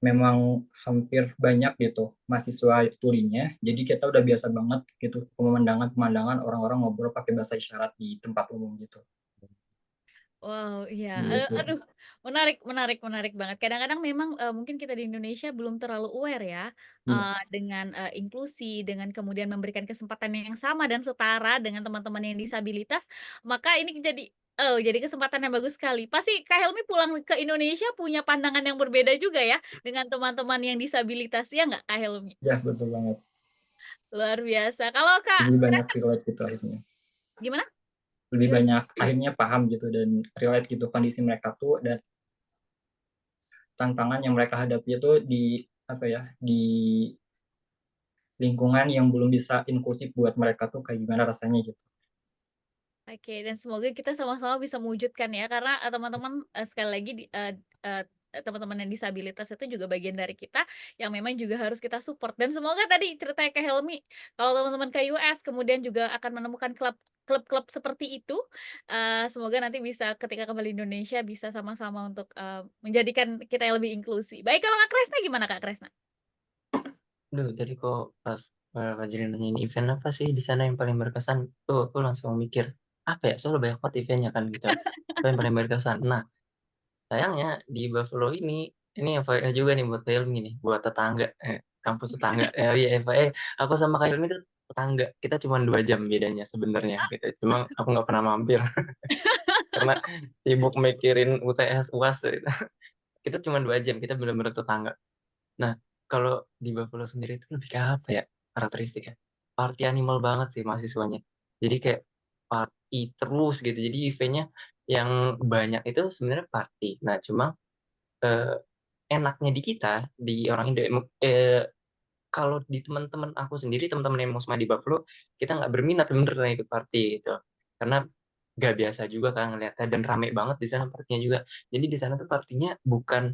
memang hampir banyak gitu mahasiswa tulinya, jadi kita udah biasa banget gitu pemandangan-pemandangan orang-orang ngobrol pakai bahasa isyarat di tempat umum gitu.
Wow, iya,
Gitu.
aduh, menarik menarik menarik banget. Kadang-kadang memang, mungkin kita di Indonesia belum terlalu aware ya,
Iya,
dengan, inklusi, dengan kemudian memberikan kesempatan yang sama dan setara dengan teman-teman yang disabilitas, maka ini jadi kesempatan yang bagus sekali. Pasti Kak Helmi pulang ke Indonesia punya pandangan yang berbeda juga ya, dengan teman-teman yang disabilitas, ya nggak Kak Helmi?
ya betul banget.
Luar biasa. Kalau Kak
Lebih banyak
Kresna
relate gitu akhirnya.
gimana?
Lebih
Gimana?
banyak akhirnya paham gitu dan relate gitu kondisi mereka tuh dan tantangan yang mereka hadapi itu di apa ya, di lingkungan yang belum bisa inklusif buat mereka tuh kayak gimana rasanya gitu.
Oke, dan semoga kita sama-sama bisa mewujudkan ya, karena, teman-teman, sekali lagi eee, teman-teman yang disabilitas itu juga bagian dari kita, yang memang juga harus kita support. Dan semoga tadi ceritanya Kak Helmi, kalau teman-teman ke US kemudian juga akan menemukan klub-klub seperti itu, semoga nanti bisa ketika kembali Indonesia bisa sama-sama untuk, menjadikan kita yang lebih inklusi. Baik, kalau Kak Kresna gimana Kak Kresna?
Duh tadi kok pas, Kak Jeri nanyain event apa sih di sana yang paling berkesan, tuh aku langsung mikir, apa ya, soalnya banyak banget event-nya kan gitu, apa yang paling berkesan. Nah, sayangnya di Buffalo ini FYI juga nih buat Kak Hilmi nih, buat tetangga, kampus tetangga. Iya FYI, aku sama Kak Hilmi tuh tetangga, kita cuma 2 jam bedanya sebenarnya gitu, cuma aku nggak pernah mampir karena sibuk mikirin UTS, UAS gitu. Kita cuma 2 jam, kita bener-bener tetangga. Nah, kalau di Buffalo sendiri itu lebih ke apa ya karakteristiknya, party animal banget sih mahasiswanya. Jadi kayak party terus gitu, jadi event-nya yang banyak itu sebenarnya party. Nah, cuma, eee, enaknya di kita, di orang Indo kalau di teman-teman aku sendiri, teman-teman yang Mosma di Buffalo, kita nggak berminat sebenarnya ikut party gitu. Karena nggak biasa juga kan ngeliatnya dan rame banget di sana partinya juga. Jadi di sana tuh partinya bukan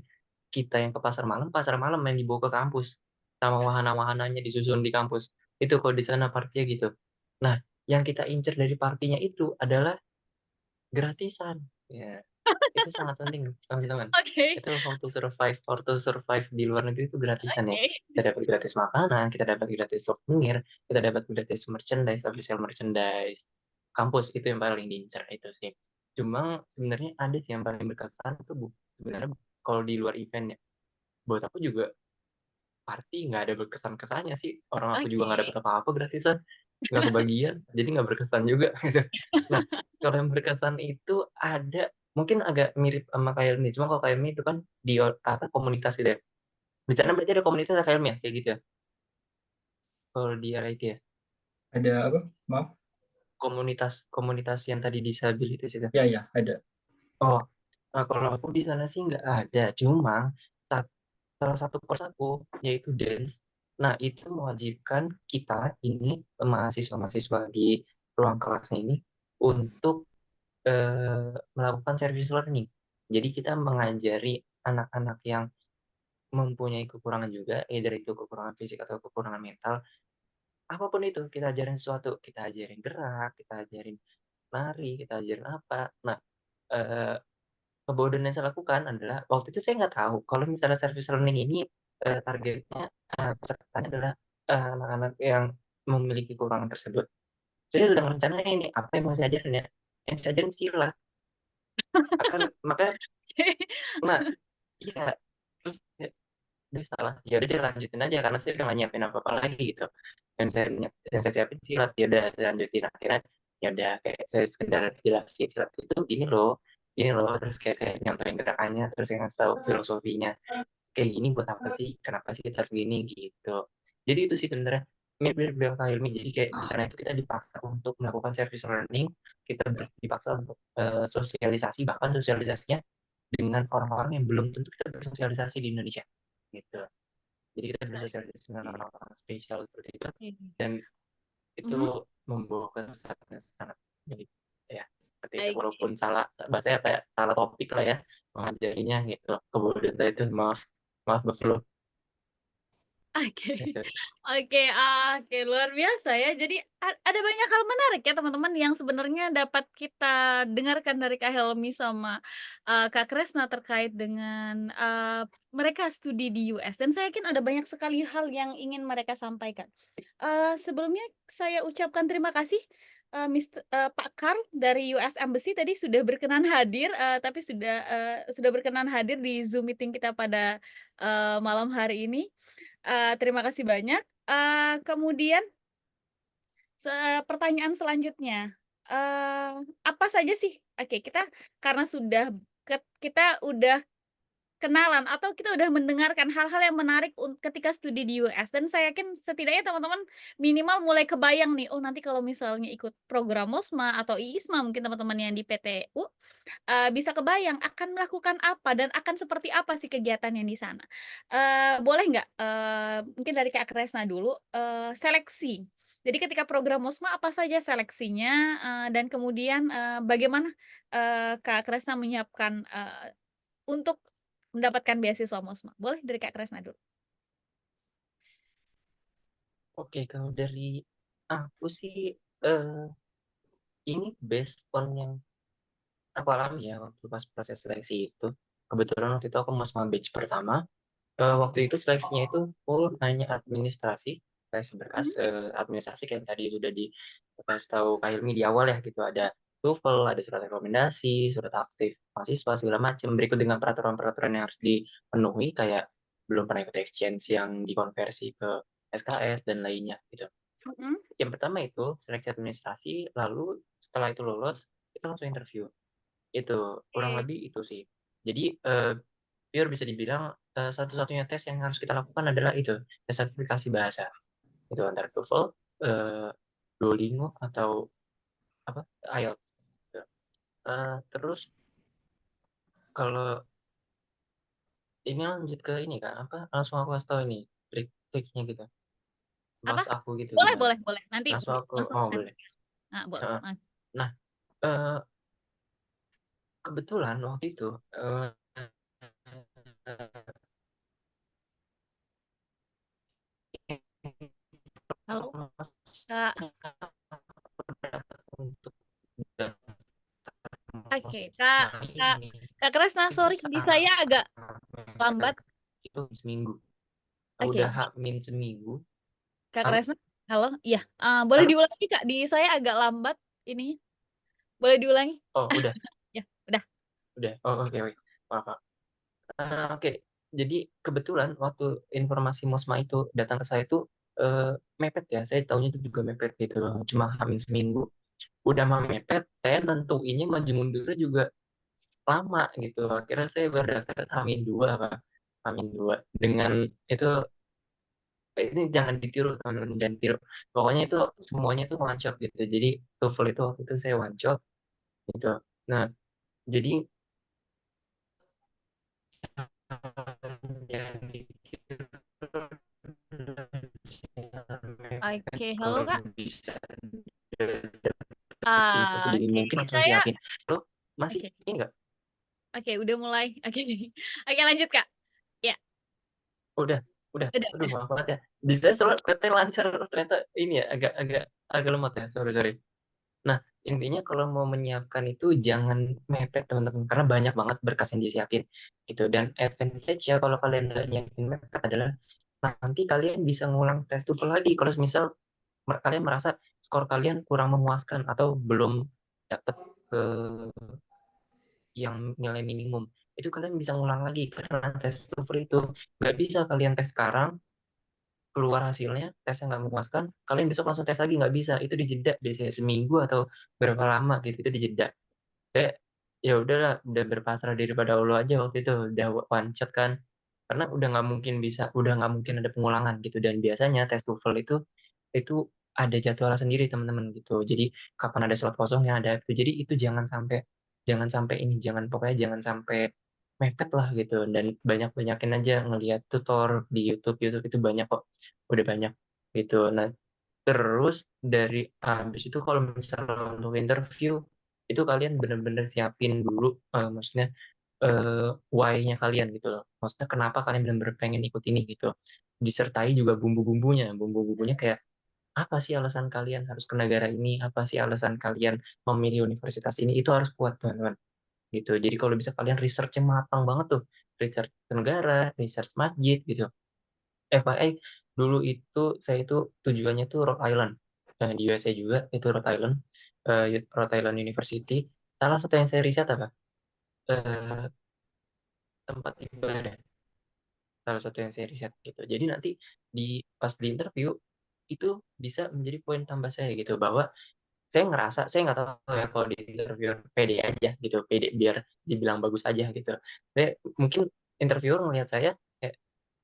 kita yang ke pasar malam yang dibawa ke kampus, sama wahana-wahananya disusun di kampus. Itu kalau di sana partinya gitu. Nah, yang kita incer dari partinya itu adalah gratisan. Ya, itu sangat penting teman-teman.
Oke
Itu how to survive di luar negeri itu gratisan ya.
oke.
Kita dapat gratis makanan, kita dapat gratis souvenir, kita dapat gratis merchandise, official merchandise. kampus itu yang paling diincar itu sih. Cuma sebenarnya ada sih yang paling berkesan itu sebenarnya kalau di luar event ya. Buat aku juga party nggak ada berkesan-kesannya sih. Orang aku juga nggak
Oke.
dapet apa-apa gratisan, nggak kebagian, jadi nggak berkesan juga gitu. Nah, kalau yang berkesan itu ada mungkin agak mirip sama kayak ini, cuma kalau kayak ini itu kan di komunitas gitu ya. Di sana berarti ada komunitas ya kayak ini ya, kayak gitu ya? Kalau di RIT ya?
Ada apa? Maaf.
Komunitas yang tadi disabilitas itu.
Ya, ya, ada.
Oh, nah kalau aku di sana sih nggak ada, cuma salah satu course aku yaitu dance. Nah, itu mewajibkan kita ini mahasiswa-mahasiswa di ruang kelasnya ini untuk melakukan service learning. Jadi kita mengajari anak-anak yang mempunyai kekurangan juga, either itu kekurangan fisik atau kekurangan mental, apapun itu kita ajarin sesuatu, kita ajarin gerak, kita ajarin lari, kita ajarin apa. Nah, eee, kebodohan yang saya lakukan adalah waktu itu saya nggak tahu kalau misalnya service learning ini, targetnya, pesertanya adalah, anak-anak yang memiliki kekurangan tersebut. Saya sudah merencanakan ini, apa yang mau saya ajarin ya, yang saya ajarin silat. Makanya nah iya, terus kayak, "Duh salah." Ya udah dilanjutin aja karena saya udah nggak nyiapin apa-apa lagi gitu. Yang saya siapin silat, ya udah saya lanjutin akhirnya ya udah kayak saya sekedar jelasin silat itu ini loh, terus kayak saya nyontohin gerakannya, terus saya ngasih tahu filosofinya. Kayak gini buat apa sih? Kenapa sih kita harus gini? Gitu. Jadi itu sih sebenarnya mirip-mirip dengan Kak Hilmi. Jadi kayak di sana itu kita dipaksa untuk melakukan service learning, kita dipaksa untuk sosialisasi, bahkan sosialisasinya dengan orang-orang yang belum tentu kita bersosialisasi di Indonesia. Gitu. Jadi kita bersosialisasi dengan orang-orang spesial seperti itu, dan itu
Mhm.
membawa kesan sangat baik. Ya, seperti itu.
Baik.
Walaupun salah, bahasanya kayak salah topik lah ya mengajarinya gitu. Kebodohan saya itu maaf, maaf betul.
Oke.
Gitu.
Oke, luar biasa ya. Jadi ada banyak hal menarik ya teman-teman yang sebenarnya dapat kita dengarkan dari Kak Helmi sama, Kak Kresna terkait dengan, mereka studi di US dan saya yakin ada banyak sekali hal yang ingin mereka sampaikan. Sebelumnya saya ucapkan terima kasih, Pak Karl dari US Embassy tadi sudah berkenan hadir, tapi sudah berkenan hadir di Zoom meeting kita pada, malam hari ini. Terima kasih banyak. Kemudian pertanyaan selanjutnya, apa saja sih oke kita karena sudah kita udah kenalan atau kita udah mendengarkan hal-hal yang menarik ketika studi di US dan saya yakin setidaknya teman-teman minimal mulai kebayang nih, oh nanti kalau misalnya ikut program MOSMA atau IISMA mungkin teman-teman yang di PTU bisa kebayang akan melakukan apa dan akan seperti apa sih kegiatannya di sana. Boleh nggak, mungkin dari Kak Kresna dulu, seleksi. Jadi ketika program MOSMA apa saja seleksinya, dan kemudian, bagaimana, Kak Kresna menyiapkan, untuk mendapatkan beasiswa MOSMA? Boleh dari Kak Kresna dulu.
Oke, kalau dari aku sih, eee, ini based on yang aku alami ya waktu pas proses seleksi itu. Kebetulan waktu itu aku mau sama batch pertama, waktu itu seleksinya itu full hanya administrasi, seleksi berkas,
Mhm.
administrasi kayak tadi sudah dikasih tahu Kak Hilmi di awal ya gitu, ada TOEFL, ada surat rekomendasi, surat aktif mahasiswa segala macam, berikut dengan peraturan-peraturan yang harus dipenuhi kayak belum pernah ikut exchange yang dikonversi ke SKS dan lainnya gitu.
Mhm.
Yang pertama itu seleksi administrasi, lalu setelah itu lolos, kita langsung interview. Itu, kurang
Oke.
lebih itu sih. Jadi, pure bisa dibilang, satu-satunya tes yang harus kita lakukan adalah itu, tes sertifikasi bahasa. Itu antara TOEFL, eee, Duolingo atau apa, IELTS, gitu. Terus kalau ini lanjut ke ini Kak, apa, langsung aku kasih tahu ini, trik-triknya gitu,
Apa?
mas aku gitu
Boleh
gimana.
boleh boleh, nanti
Langsung aku
langsung
oh
nanti
boleh,
boleh.
heeh. Nah, eee, kebetulan waktu itu,
Halo, Kak.
untuk
Oke, Kak
nah
Kak
ini,
Kak Kresna,
itu
sorry di
sangat
saya agak lambat.
itu seminggu,
Oke,
udah H-min seminggu.
Kak
Halo
Kresna, halo? Iya, boleh
halo?
diulang lagi, Kak, di saya agak lambat ininya. Boleh diulangi?
Oh, udah.
Ya, udah.
Oh, oke, oke. Maaf, Pak. Oke. Jadi kebetulan waktu informasi Mosma itu datang ke saya itu mepet ya. Saya tahunya itu juga mepet gitu. Cuma hamil seminggu. Udah mah mepet, saya nentuinnya maju mundurnya juga lama gitu. Akhirnya saya berdaftar Hamin 2 apa Hamin 2 dengan itu ini jangan ditiru teman-teman, jangan tiru. Pokoknya itu semuanya itu one shot gitu. Jadi TOEFL itu waktu itu saya one shot gitu. Nah, jadi yang ditiru
Oke, halo
kalau
Kak.
bisa itu sedini
Oke,
mungkin langsung
saya
siapin. Lo masih
oke,
ini enggak?
oke, udah mulai. Oke. Oke, lanjut Kak. Ya,
Udah, udah. Aduh,
udah.
maaf banget ya. Di saya soalnya katanya lancar, ternyata ini ya agak agak agak lemot ya. Sorry, sorry. Nah, intinya kalau mau menyiapkan itu jangan mepet teman-teman karena banyak banget berkas yang disiapin gitu. Dan advantage ya kalau kalian nggak nyiapin mepet adalah nanti kalian bisa ngulang tes TOEFL lagi kalau misal kalian merasa skor kalian kurang memuaskan atau belum dapat ke yang nilai minimum. Itu kalian bisa ngulang lagi karena tes TOEFL itu nggak bisa kalian tes sekarang keluar hasilnya tesnya nggak memuaskan kalian besok langsung tes lagi nggak bisa itu dijeda biasanya seminggu atau berapa lama gitu itu dijeda saya ya udahlah udah berpasrah daripada Allah aja waktu itu udah one shot kan karena udah nggak mungkin ada pengulangan gitu dan biasanya tes TOEFL itu ada jadwal sendiri teman-teman gitu jadi kapan ada slot kosongnya ada itu jadi itu pokoknya jangan sampai mepet lah gitu dan banyakin aja ngelihat tutor di YouTube YouTube itu banyak kok udah banyak gitu nah terus dari habis itu kalau misalnya untuk interview itu kalian bener-bener siapin dulu maksudnya why-nya kalian gitu loh maksudnya kenapa kalian bener-bener pengen ikut ini gitu disertai juga bumbu-bumbunya kayak apa sih alasan kalian harus ke negara ini apa sih alasan kalian memilih universitas ini itu harus kuat teman-teman gitu. Jadi kalau bisa kalian research-nya matang banget tuh, research negara, research masjid gitu. FYI dulu itu saya itu tujuannya tuh Rhode Island. Nah, di USA juga itu Rhode Island, Rhode Island University. Salah satu yang saya riset apa? Eh, tempat ibadah. Salah satu yang saya riset gitu. Jadi nanti pas di interview itu bisa menjadi poin tambah saya gitu bahwa saya nggak tahu ya kalau di interviewer pede aja gitu pede biar dibilang bagus aja gitu saya mungkin interviewer melihat saya kayak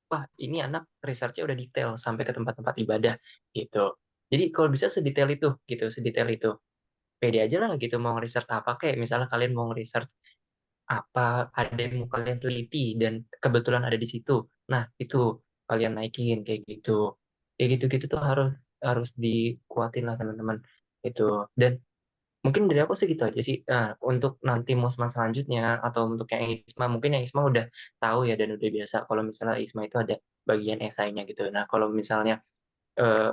wah ini anak researchnya udah detail sampai ke tempat-tempat ibadah gitu jadi kalau bisa sedetail itu gitu sedetail itu pede aja lah gitu mau research apa kayak misalnya kalian mau research apa ada yang mau kalian teliti dan kebetulan ada di situ nah itu kalian naikin kayak gitu gitu tuh harus harus dikuatin lah teman-teman itu dan mungkin dari aku segitu aja sih. Nah, untuk nanti Mosma selanjutnya atau untuk yang ISMA, mungkin yang ISMA udah tahu ya dan udah biasa kalau misalnya ISMA itu ada bagian esainya gitu. Nah, kalau misalnya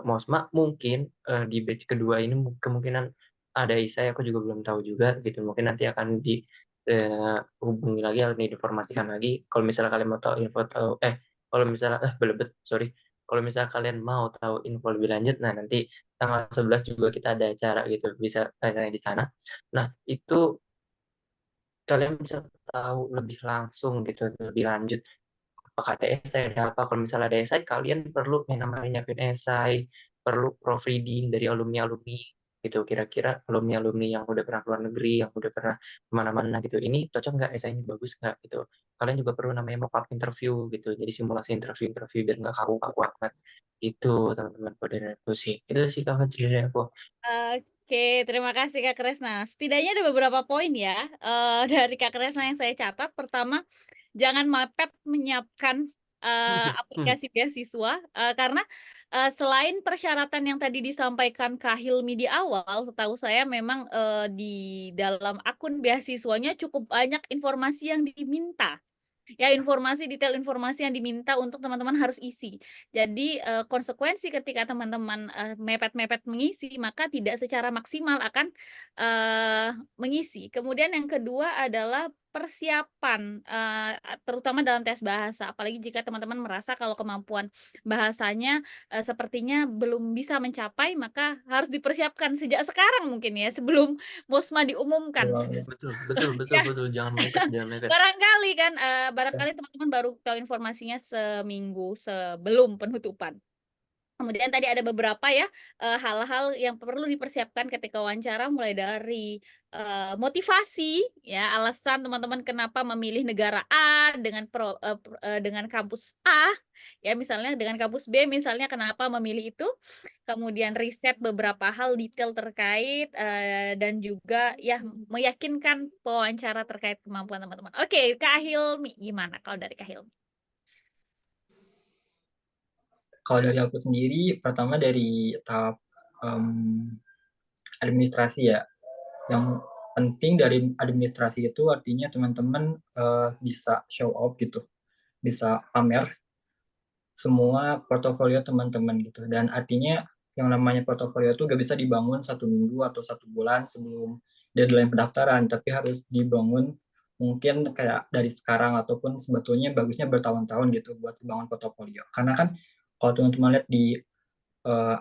Mosma mungkin di batch kedua ini kemungkinan ada esai aku juga belum tahu juga gitu. Mungkin nanti akan hubungi lagi atau diinformasikan lagi. Kalau misalnya kalian mau tahu kalau misalnya belebet sorry. Kalau misalnya kalian mau tahu info lebih lanjut, nah nanti tanggal 11 juga kita ada acara gitu, bisa tanya di sana. Nah, itu kalian bisa tahu lebih langsung gitu, lebih lanjut apakah ada esai ada apa kalau misalnya ada esai kalian perlu yang namanya nyiapin esai perlu proofreading dari alumni alumni gitu kira-kira alumni alumni yang udah pernah keluar negeri yang udah pernah kemana-mana gitu ini cocok nggak esainya bagus nggak gitu kalian juga perlu namanya mock up interview gitu jadi simulasi interview interview biar nggak kaku-kaku amat gitu teman-teman pada dari aku sih itu sih kawan cerita dari aku.
Oke, terima kasih Kak Kresna. Setidaknya ada beberapa poin ya, dari Kak Kresna yang saya catat. Pertama, jangan mepet menyiapkan, aplikasi beasiswa, karena, selain persyaratan yang tadi disampaikan Kak Hilmi di awal, setahu saya memang, di dalam akun beasiswanya cukup banyak informasi yang diminta. Ya, detail informasi yang diminta untuk teman-teman harus isi. Jadi, konsekuensi ketika teman-teman, mepet-mepet mengisi, maka tidak secara maksimal akan, mengisi. Kemudian yang kedua adalah persiapan, terutama dalam tes bahasa, apalagi jika teman-teman merasa kalau kemampuan bahasanya, sepertinya belum bisa mencapai, maka harus dipersiapkan sejak sekarang mungkin ya, sebelum MOSMA diumumkan.
Betul,
Betul betul betul
Ya,
betul, jangan mepet jangan mepet.
barangkali kan,
ya.
barangkali teman-teman baru tahu informasinya seminggu sebelum penutupan. Kemudian tadi ada beberapa ya, hal-hal yang perlu dipersiapkan ketika wawancara mulai dari, motivasi ya, alasan teman-teman kenapa memilih negara A dengan dengan kampus A, ya misalnya dengan kampus B misalnya kenapa memilih itu, kemudian riset beberapa hal detail terkait, dan juga ya meyakinkan pewawancara terkait kemampuan teman-teman. Oke, Kak Hilmi gimana kalau dari Kak Hilmi?
Kalau dari aku sendiri, pertama dari tahap administrasi ya. Yang penting dari administrasi itu artinya teman-teman bisa show off gitu, bisa pamer semua portofolio teman-teman gitu. Dan artinya yang namanya portofolio itu gak bisa dibangun 1 minggu atau 1 bulan sebelum deadline pendaftaran, tapi harus dibangun mungkin kayak dari sekarang ataupun sebetulnya bagusnya bertahun-tahun gitu buat dibangun portofolio. Karena kan kalau teman-teman lihat di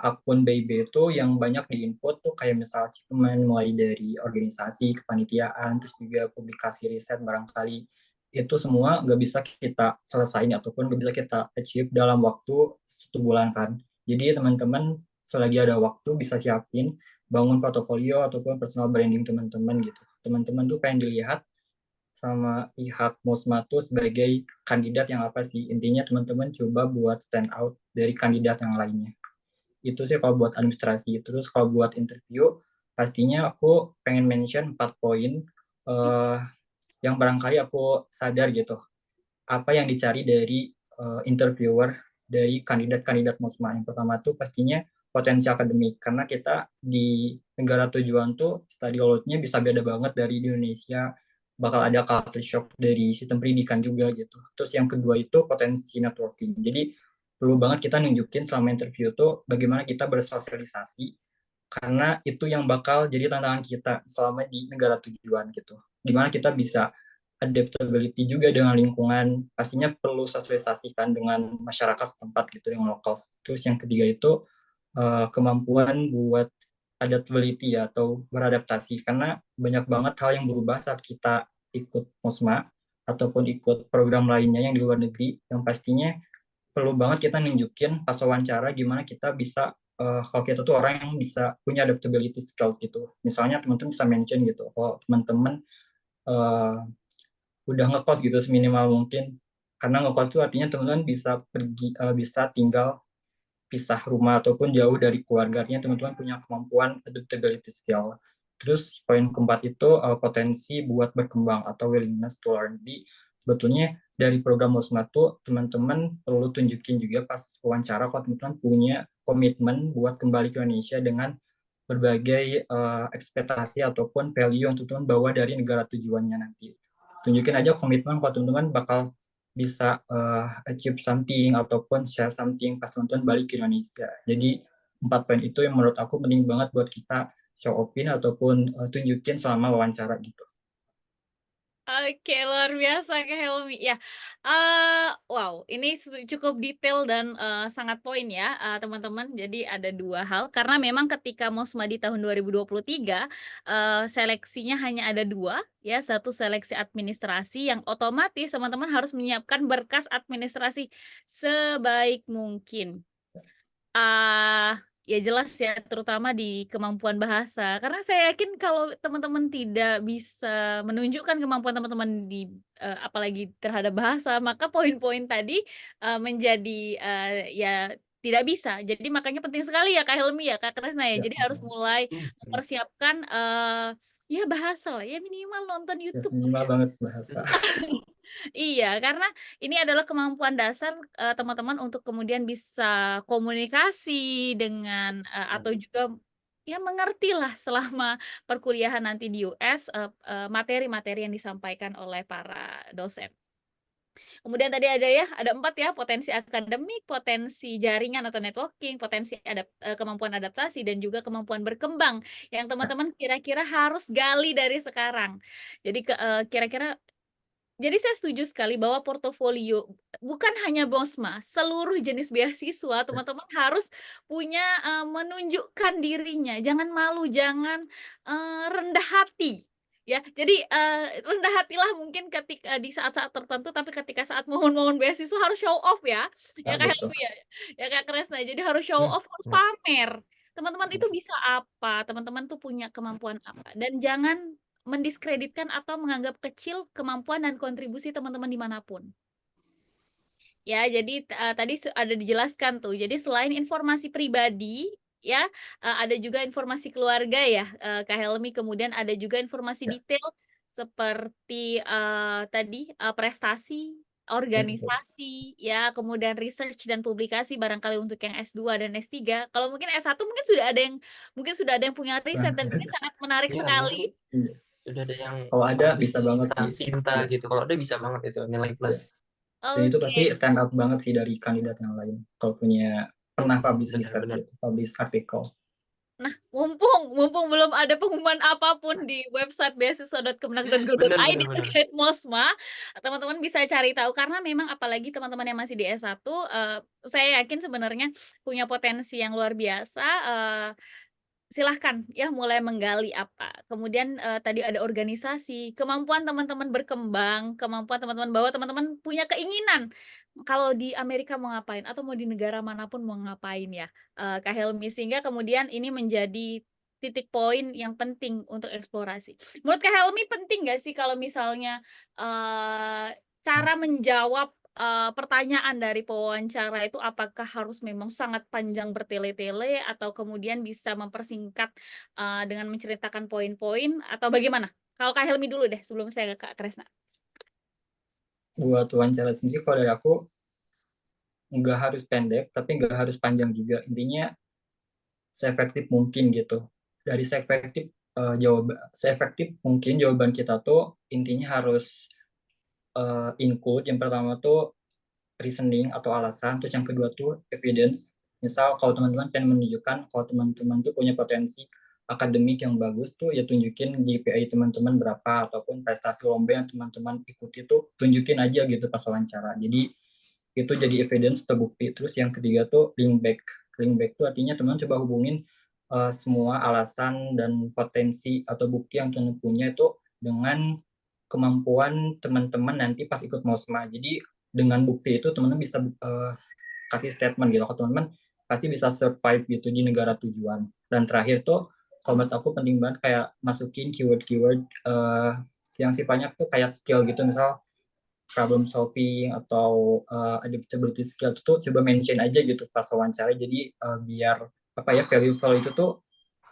akun BIB itu yang banyak di-input tuh kayak misal achievement mulai dari organisasi, kepanitiaan, terus juga publikasi riset barangkali itu semua nggak bisa kita selesaiin ataupun nggak bisa kita achieve dalam waktu 1 bulan kan. Jadi teman-teman selagi ada waktu bisa siapin bangun portofolio ataupun personal branding teman-teman gitu. Teman-teman tuh pengen dilihat sama pihak MOSMA tuh sebagai kandidat yang apa sih. Intinya teman-teman coba buat stand out dari kandidat yang lainnya. Itu sih kalau buat administrasi. Terus kalau buat interview, pastinya aku pengen mention 4 poin yang barangkali aku sadar gitu. Apa yang dicari dari interviewer, dari kandidat-kandidat MOSMA. Yang pertama tuh pastinya potensi akademik. Karena kita di negara tujuan tuh study load-nya bisa beda banget dari di Indonesia. Bakal ada culture shock dari sistem pendidikan juga gitu. Terus yang kedua itu potensi networking. Jadi perlu banget kita nunjukin selama interview tuh bagaimana kita bersosialisasi karena itu yang bakal jadi tantangan kita selama di negara tujuan gitu. Gimana kita bisa adaptability juga dengan lingkungan, pastinya perlu sosialisasikan dengan masyarakat setempat gitu, dengan lokal. Terus yang ketiga itu kemampuan buat adaptability ya, atau beradaptasi, karena banyak banget hal yang berubah saat kita ikut MOSMA ataupun ikut program lainnya yang di luar negeri, yang pastinya perlu banget kita nunjukin pas wawancara gimana kita bisa kalau kita tuh orang yang bisa punya adaptability skills gitu. Misalnya teman-teman bisa mention gitu, kalau teman-teman uh, udah ngekos gitu seminimal mungkin. Karena ngekos itu artinya teman-teman bisa pergi, bisa tinggal pisah rumah ataupun jauh dari keluarganya, teman-teman punya kemampuan adaptability skill. Terus poin keempat itu potensi buat berkembang atau willingness to learn. Jadi sebetulnya dari program MOSMA tuh teman-teman perlu tunjukin juga pas wawancara kalau teman-teman punya komitmen buat kembali ke Indonesia dengan berbagai ekspektasi ataupun value yang teman-teman bawa dari negara tujuannya nanti. Tunjukin aja komitmen kalau teman-teman bakal bisa achieve something ataupun share something pas teman-teman balik ke Indonesia. Jadi 4 poin itu yang menurut aku penting banget buat kita show off-in ataupun tunjukin selama wawancara gitu.
Oke, luar biasa Kak Helmi. Ya, wow, ini cukup detail dan, sangat poin ya, teman-teman. Jadi ada 2 hal, karena memang ketika MOSMA di tahun 2023, seleksinya hanya ada 2, ya, satu seleksi administrasi yang otomatis teman-teman harus menyiapkan berkas administrasi sebaik mungkin. Ya jelas ya, terutama di kemampuan bahasa. Karena saya yakin kalau teman-teman tidak bisa menunjukkan kemampuan teman-teman di apalagi terhadap bahasa, maka poin-poin tadi, menjadi, ya tidak bisa. Jadi makanya penting sekali ya Kak Helmi ya, Kak Kresna ya.
Ya,
Jadi harus mulai
Mhm,
mempersiapkan, ya bahasa lah ya, minimal nonton
ya
YouTube lah
minimal
ya.
banget bahasa.
Iya, karena ini adalah kemampuan dasar, teman-teman untuk kemudian bisa komunikasi dengan, atau juga ya mengertilah selama perkuliahan nanti di US, materi-materi yang disampaikan oleh para dosen. Kemudian tadi ada ya, ada 4 ya, potensi akademik, potensi jaringan atau networking, potensi kemampuan adaptasi, dan juga kemampuan berkembang yang teman-teman kira-kira harus gali dari sekarang. Jadi kira-kira Jadi saya setuju sekali bahwa portofolio bukan hanya BOSMA, seluruh jenis beasiswa teman-teman harus punya, menunjukkan dirinya, jangan malu, jangan, rendah hati, ya. Jadi, rendah hatilah mungkin ketika di saat-saat tertentu, tapi ketika saat momen-momen beasiswa harus show off ya, ya Kak
Betul.
Helmi ya Kak Kresna. Jadi harus show
Hmm,
off, harus
benar,
pamer. Teman-teman itu
benar.
bisa apa, teman-teman tuh punya kemampuan apa, dan jangan mendiskreditkan atau menganggap kecil kemampuan dan kontribusi teman-teman dimanapun. Ya, jadi, tadi ada dijelaskan tuh, jadi selain informasi pribadi, ya, ada juga informasi keluarga ya, Kak Helmi, kemudian ada juga informasi
Ya,
detail seperti, tadi, prestasi,
betul.
organisasi, ya, kemudian research dan publikasi barangkali untuk yang S2 dan S3. Kalau mungkin S1 mungkin sudah ada yang punya riset dan ini sangat menarik
Iya, mungkin
sekali.
Iya.
sudah ada yang
Kalau ada bisa
bisnis
banget
cinta
sih.
cinta
Iya,
gitu. Kalau ada bisa banget itu nilai
iya.
plus.
Dan itu
Oke.
pasti stand out banget sih dari kandidat yang lain. Kalau punya pernah publish riset
Benar-benar.
gitu, publish artikel.
Nah, mumpung mumpung belum ada pengumuman apapun di website
Benar
beasiswa.kemenag.go.id
benar benar.
terkait MOSMA, teman-teman bisa cari tahu karena memang apalagi teman-teman yang masih di S1, saya yakin sebenarnya punya potensi yang luar biasa, silahkan ya mulai menggali apa. Kemudian, tadi ada organisasi, kemampuan teman-teman berkembang, kemampuan teman-teman bahwa teman-teman punya keinginan, kalau di Amerika mau ngapain atau mau di negara manapun mau ngapain ya, Kak Helmi. Sehingga kemudian ini menjadi titik poin yang penting untuk eksplorasi. Menurut Kak Helmi penting nggak sih kalau misalnya, cara menjawab, pertanyaan dari pewawancara itu apakah harus memang sangat panjang bertele-tele atau kemudian bisa mempersingkat, dengan menceritakan poin-poin atau bagaimana? Kalau Kak Helmi dulu deh sebelum saya ke Kak Kresna.
Buat wawancara sendiri kalau dari aku nggak harus pendek, tapi nggak harus panjang juga. Intinya seefektif mungkin gitu. Dari seefektif mungkin jawaban kita tuh intinya harus include yang pertama tuh reasoning atau alasan, terus yang kedua tuh evidence. Misal kalau teman-teman pengen menunjukkan kalau teman-teman tuh punya potensi akademik yang bagus tuh ya tunjukin GPA teman-teman berapa ataupun prestasi lomba yang teman-teman ikuti tuh tunjukin aja gitu pas wawancara. Jadi itu jadi evidence terbukti. Terus yang ketiga tuh link back. Link back tuh artinya teman coba hubungin semua alasan dan potensi atau bukti yang teman punya itu dengan kemampuan teman-teman nanti pas ikut MOSMA. Jadi dengan bukti itu teman-teman bisa kasih statement gitu ke teman-teman pasti bisa survive gitu di negara tujuan. Dan terakhir tuh kalau menurut aku penting banget kayak masukin keyword-keyword yang sifatnya tuh kayak skill gitu, misal problem solving atau adaptability skill itu tuh coba mention aja gitu pas wawancara, jadi biar apa ya valuable itu tuh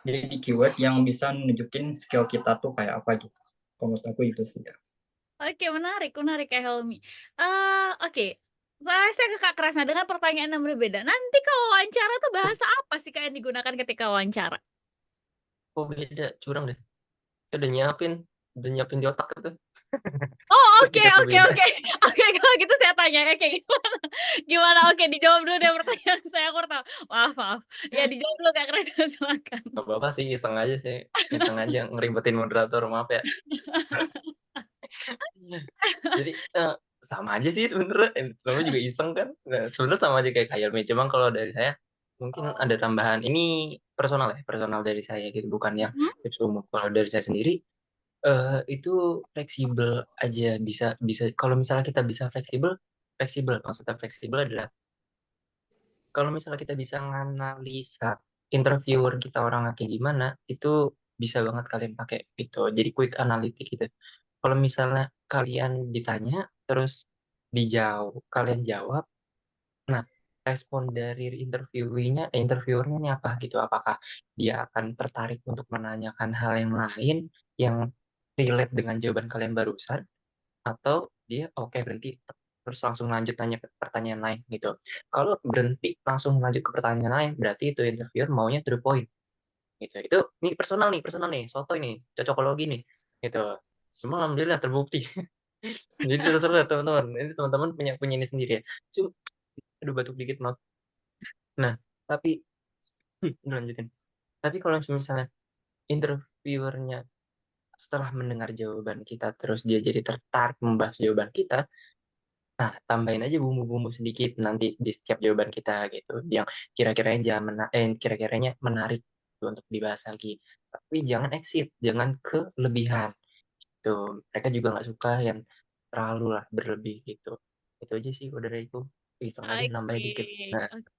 jadi keyword yang bisa nunjukin skill kita tuh kayak apa gitu. Kalau menurut aku itu sih ya.
Oke, menarik menarik Kak Helmi. Oke, saya ke Kak Kresna dengan pertanyaan yang berbeda. Nanti kalau wawancara tuh bahasa apa sih Kak yang digunakan ketika wawancara?
Oh beda, curang deh. Saya udah nyiapin di otak itu.
Oh, oke
Ketika tuh
oke
beda.
oke. Oke, kalau gitu saya tanya, oke gimana? Gimana? Oke, dijawab dulu deh pertanyaan saya, aku tahu. Maaf maaf. Ya dijawab dulu Kak Kresna, silakan.
Gak apa-apa sih, iseng aja sih. Iseng aja ngeribetin moderator, maaf ya. Jadi sama aja sih sebenarnya. Namanya juga iseng kan. Nah, sebenarnya sama aja kayak Kayalmi. Cuma kalau dari saya mungkin ada
Oh,
tambahan. Ini personal ya, personal dari saya gitu, bukan yang
mhm,
tips umum. Kalau dari saya sendiri itu fleksibel aja, bisa bisa kalau misalnya kita bisa fleksibel, fleksibel maksudnya fleksibel adalah kalau misalnya kita bisa nganalisa interviewer kita orangnya kayak gimana, itu bisa banget kalian pakai itu. Jadi quick analytic gitu. Kalau misalnya kalian ditanya terus kalian jawab, nah respon dari interviewernya ini apa gitu? Apakah dia akan tertarik untuk menanyakan hal yang lain yang relate dengan jawaban kalian barusan, atau dia oke berhenti terus langsung lanjut tanya ke pertanyaan lain gitu. Kalau berhenti langsung lanjut ke pertanyaan lain, berarti itu interviewer maunya to the point gitu. Itu nih personal nih, sotoy nih, cocokologi nih gitu. Cuma alhamdulillah terbukti. Jadi terserah teman-teman. Ini teman-teman punya punya ini sendiri ya. Cuma, aduh batuk dikit maaf. Nah, tapi lanjutin. Tapi kalau misalnya interviewernya setelah mendengar jawaban kita terus dia jadi tertarik membahas jawaban kita, nah tambahin aja bumbu-bumbu sedikit nanti di setiap jawaban kita gitu, yang kira-kiranya menarik gitu untuk dibahas lagi. Tapi jangan exceed, jangan kelebihan gitu. Mereka juga nggak suka yang terlalu lah berlebih gitu. Itu aja sih kalau dari aku. Iseng aja nambah dikit. Nah,
Oke.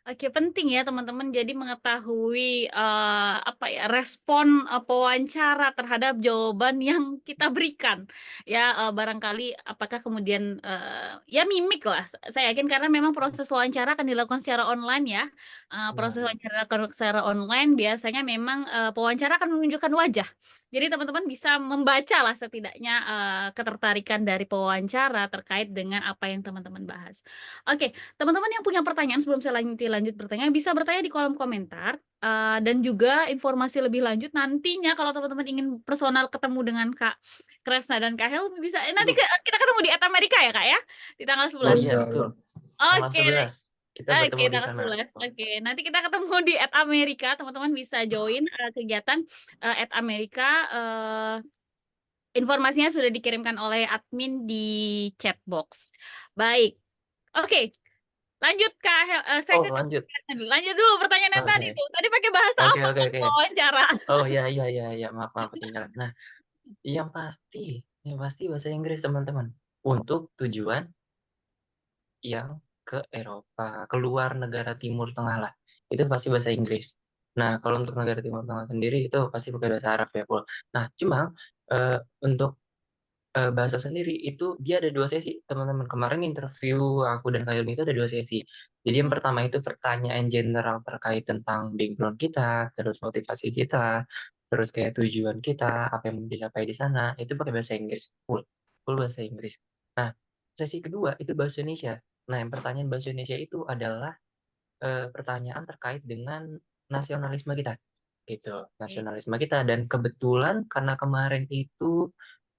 Oke, penting ya teman-teman. Jadi mengetahui apa ya respon pewawancara terhadap jawaban yang kita berikan. Ya barangkali apakah kemudian ya mimik lah. Saya yakin karena memang proses wawancara akan dilakukan secara online ya. Proses
ya,
wawancara dilakukan secara online biasanya memang pewawancara akan menunjukkan wajah. Jadi teman-teman bisa membaca lah setidaknya ketertarikan dari pewawancara terkait dengan apa yang teman-teman bahas. Oke, teman-teman yang punya pertanyaan sebelum saya lanjut bertanya bisa bertanya di kolom komentar dan juga informasi lebih lanjut nantinya kalau teman-teman ingin personal ketemu dengan Kak Kresna dan Kak Helmi bisa nanti kita ketemu di Amerika ya Kak ya di tanggal
oh
11.
iya
Insya
betul.
Allah.
Tanggal
Oke.
11 kita
Oke,
bertemu di
tanggal
sana.
11. Oke, nanti kita ketemu di Amerika. Teman-teman bisa join kegiatan Amerika. Informasinya sudah dikirimkan oleh admin di chat box. Baik. Oke, lanjut Kak saya
Oh
ke
lanjut.
lanjut dulu pertanyaan yang tadi
Oke.
tuh. Tadi pakai bahasa
Oke
apa
oke
Kak
oke.
wawancara?
Oh iya, maaf ketinggalan. Nah, yang pasti bahasa Inggris teman-teman. Untuk tujuan yang ke Eropa, keluar negara Timur Tengah lah. Itu pasti bahasa Inggris. Nah, kalau untuk negara Timur Tengah sendiri itu pasti pakai bahasa Arab ya, Pul. Nah, cuma untuk bahasa sendiri itu dia ada 2 sesi, teman-teman. Kemarin interview aku dan Kak Yulmi itu ada 2 sesi. Jadi yang pertama itu pertanyaan general terkait tentang background kita, terus motivasi kita, terus kayak tujuan kita, apa yang mau dicapai di sana, itu pakai bahasa Inggris, full bahasa Inggris. Nah, sesi kedua itu bahasa Indonesia. Nah, yang pertanyaan bahasa Indonesia itu adalah pertanyaan terkait dengan nasionalisme kita, gitu. Nasionalisme kita dan kebetulan karena kemarin itu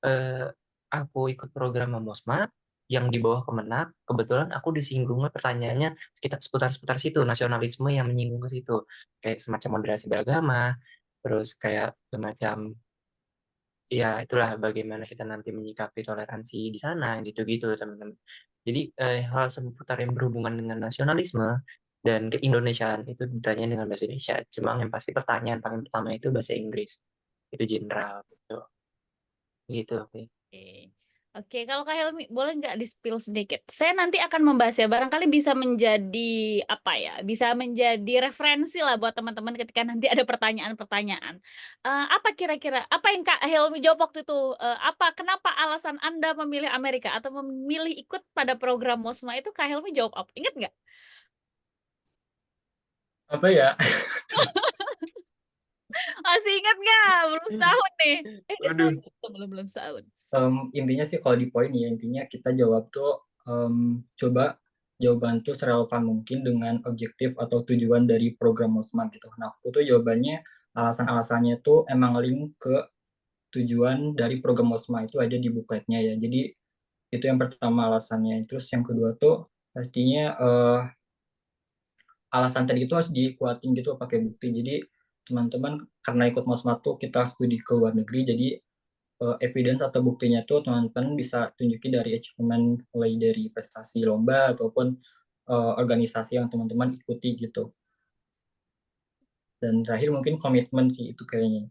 eh, aku ikut program Mosma yang di bawah Kemenak, kebetulan aku disinggungnya pertanyaannya seputar situ, nasionalisme yang menyinggung ke situ, kayak semacam moderasi beragama, terus kayak semacam ya itulah bagaimana kita nanti menyikapi toleransi di sana gitu-gitu teman-teman. Jadi hal seputar yang berhubungan dengan nasionalisme dan keindonesiaan itu ditanya dengan bahasa Indonesia. Cuma yang pasti pertanyaan paling pertama itu bahasa Inggris. Itu general gitu. Gitu. Oke.
Oke. Oke, kalau Kak Helmi boleh nggak di-spill sedikit? Saya nanti akan membahas ya, barangkali bisa menjadi apa ya? Bisa menjadi referensi lah buat teman-teman ketika nanti ada pertanyaan-pertanyaan. Apa kira-kira apa yang Kak Helmi jawab waktu itu? Kenapa alasan Anda memilih Amerika atau memilih ikut pada program Mosma itu Kak Helmi jawab apa? Ingat nggak?
Apa ya?
Masih ingat nggak? Belum setahun nih. Udah setahun
Waduh.
belum setahun.
Intinya sih kalau di poin ya intinya kita jawab tuh coba jawaban tuh serelevan mungkin dengan objektif atau tujuan dari program Mosma gitu. Nah, aku tuh jawabannya alasan-alasannya tuh emang link ke tujuan dari program Mosma itu ada di bukletnya ya. Jadi itu yang pertama alasannya. Terus yang kedua tuh pastinya alasan tadi itu harus dikuatin gitu pakai bukti. Jadi teman-teman karena ikut Mosma tuh kita studi ke luar negeri, jadi evidence atau buktinya tuh teman-teman bisa tunjukin dari achievement mulai dari prestasi lomba ataupun organisasi yang teman-teman ikuti gitu. Dan terakhir mungkin komitmen sih itu kayaknya.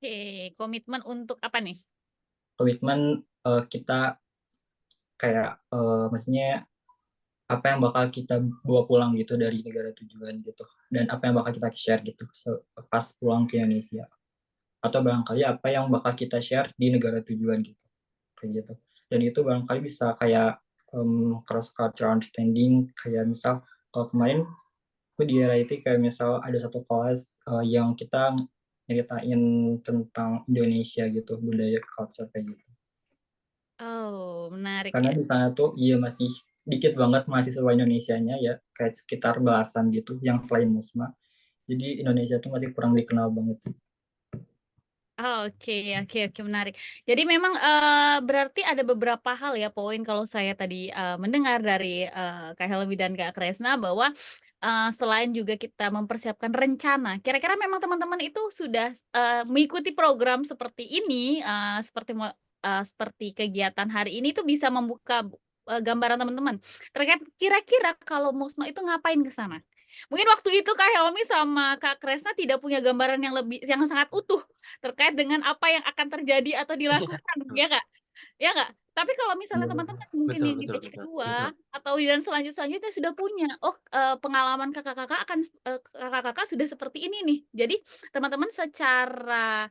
Oke, komitmen untuk apa nih?
Komitmen kita kayak maksudnya apa yang bakal kita bawa pulang gitu dari negara tujuan gitu. Dan apa yang bakal kita share gitu pas pulang ke Indonesia. Atau barangkali apa yang bakal kita share di negara tujuan gitu. Kayak gitu. Dan itu barangkali bisa kayak cross cultural understanding kayak misal kalau kemarin aku di RIT kayak misal ada satu kelas yang kita nyeritain tentang Indonesia gitu budaya culture kayak gitu
Oh, menarik
karena
ya.
di sana tuh iya masih dikit banget mahasiswa Indonesianya ya kayak sekitar belasan gitu yang selain Musma jadi Indonesia tuh masih kurang dikenal banget sih.
Oke oke oke, menarik. Jadi memang, berarti ada beberapa hal ya, poin kalau saya tadi, mendengar dari, Kak Helmi dan Kak Kresna bahwa, selain juga kita mempersiapkan rencana, kira-kira memang teman-teman itu sudah, mengikuti program seperti ini, seperti kegiatan hari ini tuh bisa membuka, gambaran teman-teman, terkait kira-kira kalau Musma itu ngapain ke sana? Mungkin waktu itu Kak Helmi sama Kak Kresna tidak punya gambaran yang sangat utuh terkait dengan apa yang akan terjadi atau dilakukan, ya Kak? Ya nggak? Tapi kalau misalnya
Iya,
teman-teman mungkin
Betul
yang di
betul
batch
betul betul.
kedua atau yang selanjutnya sudah punya, oh, pengalaman kakak-kakak kakak-kakak sudah seperti ini nih. Jadi teman-teman secara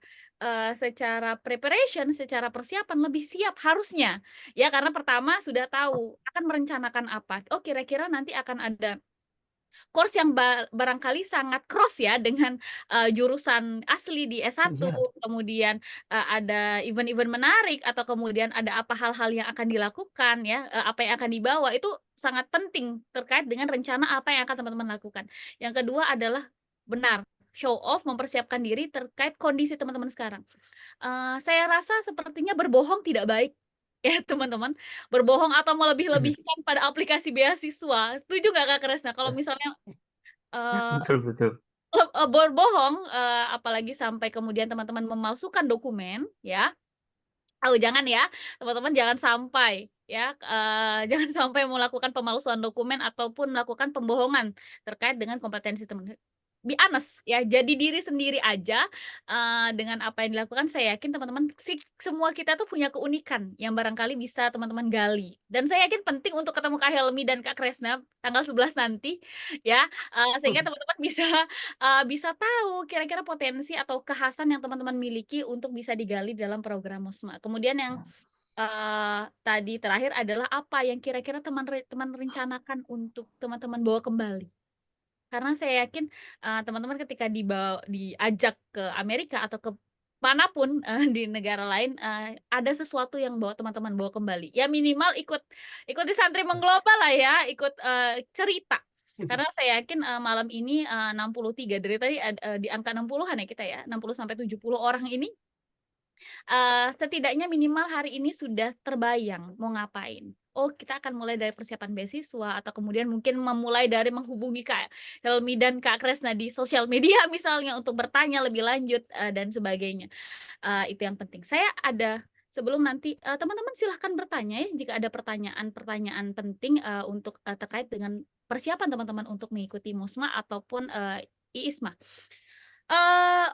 preparation, secara persiapan lebih siap harusnya, ya karena pertama sudah tahu akan merencanakan apa, oh kira-kira nanti akan ada course yang barangkali sangat cross ya dengan, jurusan asli di S1,
Iya.
kemudian, ada event-event menarik atau kemudian ada apa hal-hal yang akan dilakukan ya, apa yang akan dibawa itu sangat penting terkait dengan rencana apa yang akan teman-teman lakukan. Yang kedua adalah benar, show off, mempersiapkan diri terkait kondisi teman-teman sekarang. Saya rasa sepertinya berbohong tidak baik ya teman-teman, berbohong atau melebih-lebihkan pada aplikasi beasiswa. Setuju nggak Kak Kresna? Kalau misalnya, eee,
Betul betul.
berbohong, apalagi sampai kemudian teman-teman memalsukan dokumen ya, oh jangan ya, teman-teman jangan sampai ya, jangan sampai melakukan pemalsuan dokumen ataupun melakukan pembohongan terkait dengan kompetensi teman. Be honest ya, jadi diri sendiri aja, dengan apa yang dilakukan saya yakin teman-teman semua kita tuh punya keunikan yang barangkali bisa teman-teman gali. Dan saya yakin penting untuk ketemu Kak Helmi dan Kak Kresna tanggal 11 nanti ya, sehingga teman-teman bisa tahu kira-kira potensi atau kekhasan yang teman-teman miliki untuk bisa digali dalam program Musma. Kemudian yang, tadi terakhir adalah apa yang kira-kira teman rencanakan untuk teman-teman bawa kembali. Karena saya yakin, teman-teman ketika diajak ke Amerika atau ke manapun, di negara lain, ada sesuatu yang teman-teman bawa kembali. Ya minimal ikut di Santri Mengglobal lah ya, ikut, cerita. Karena saya yakin, malam ini, 63 dari tadi di angka 60-an ya kita ya, 60 sampai 70 orang ini, setidaknya minimal hari ini sudah terbayang mau ngapain. Oh, kita akan mulai dari persiapan beasiswa atau kemudian mungkin memulai dari menghubungi Kak Helmi dan Kak Kresna di sosial media misalnya untuk bertanya lebih lanjut, dan sebagainya. Itu yang penting. Saya ada sebelum nanti teman-teman silahkan bertanya ya jika ada pertanyaan-pertanyaan penting, untuk, terkait dengan persiapan teman-teman untuk mengikuti Musma ataupun, IISMA.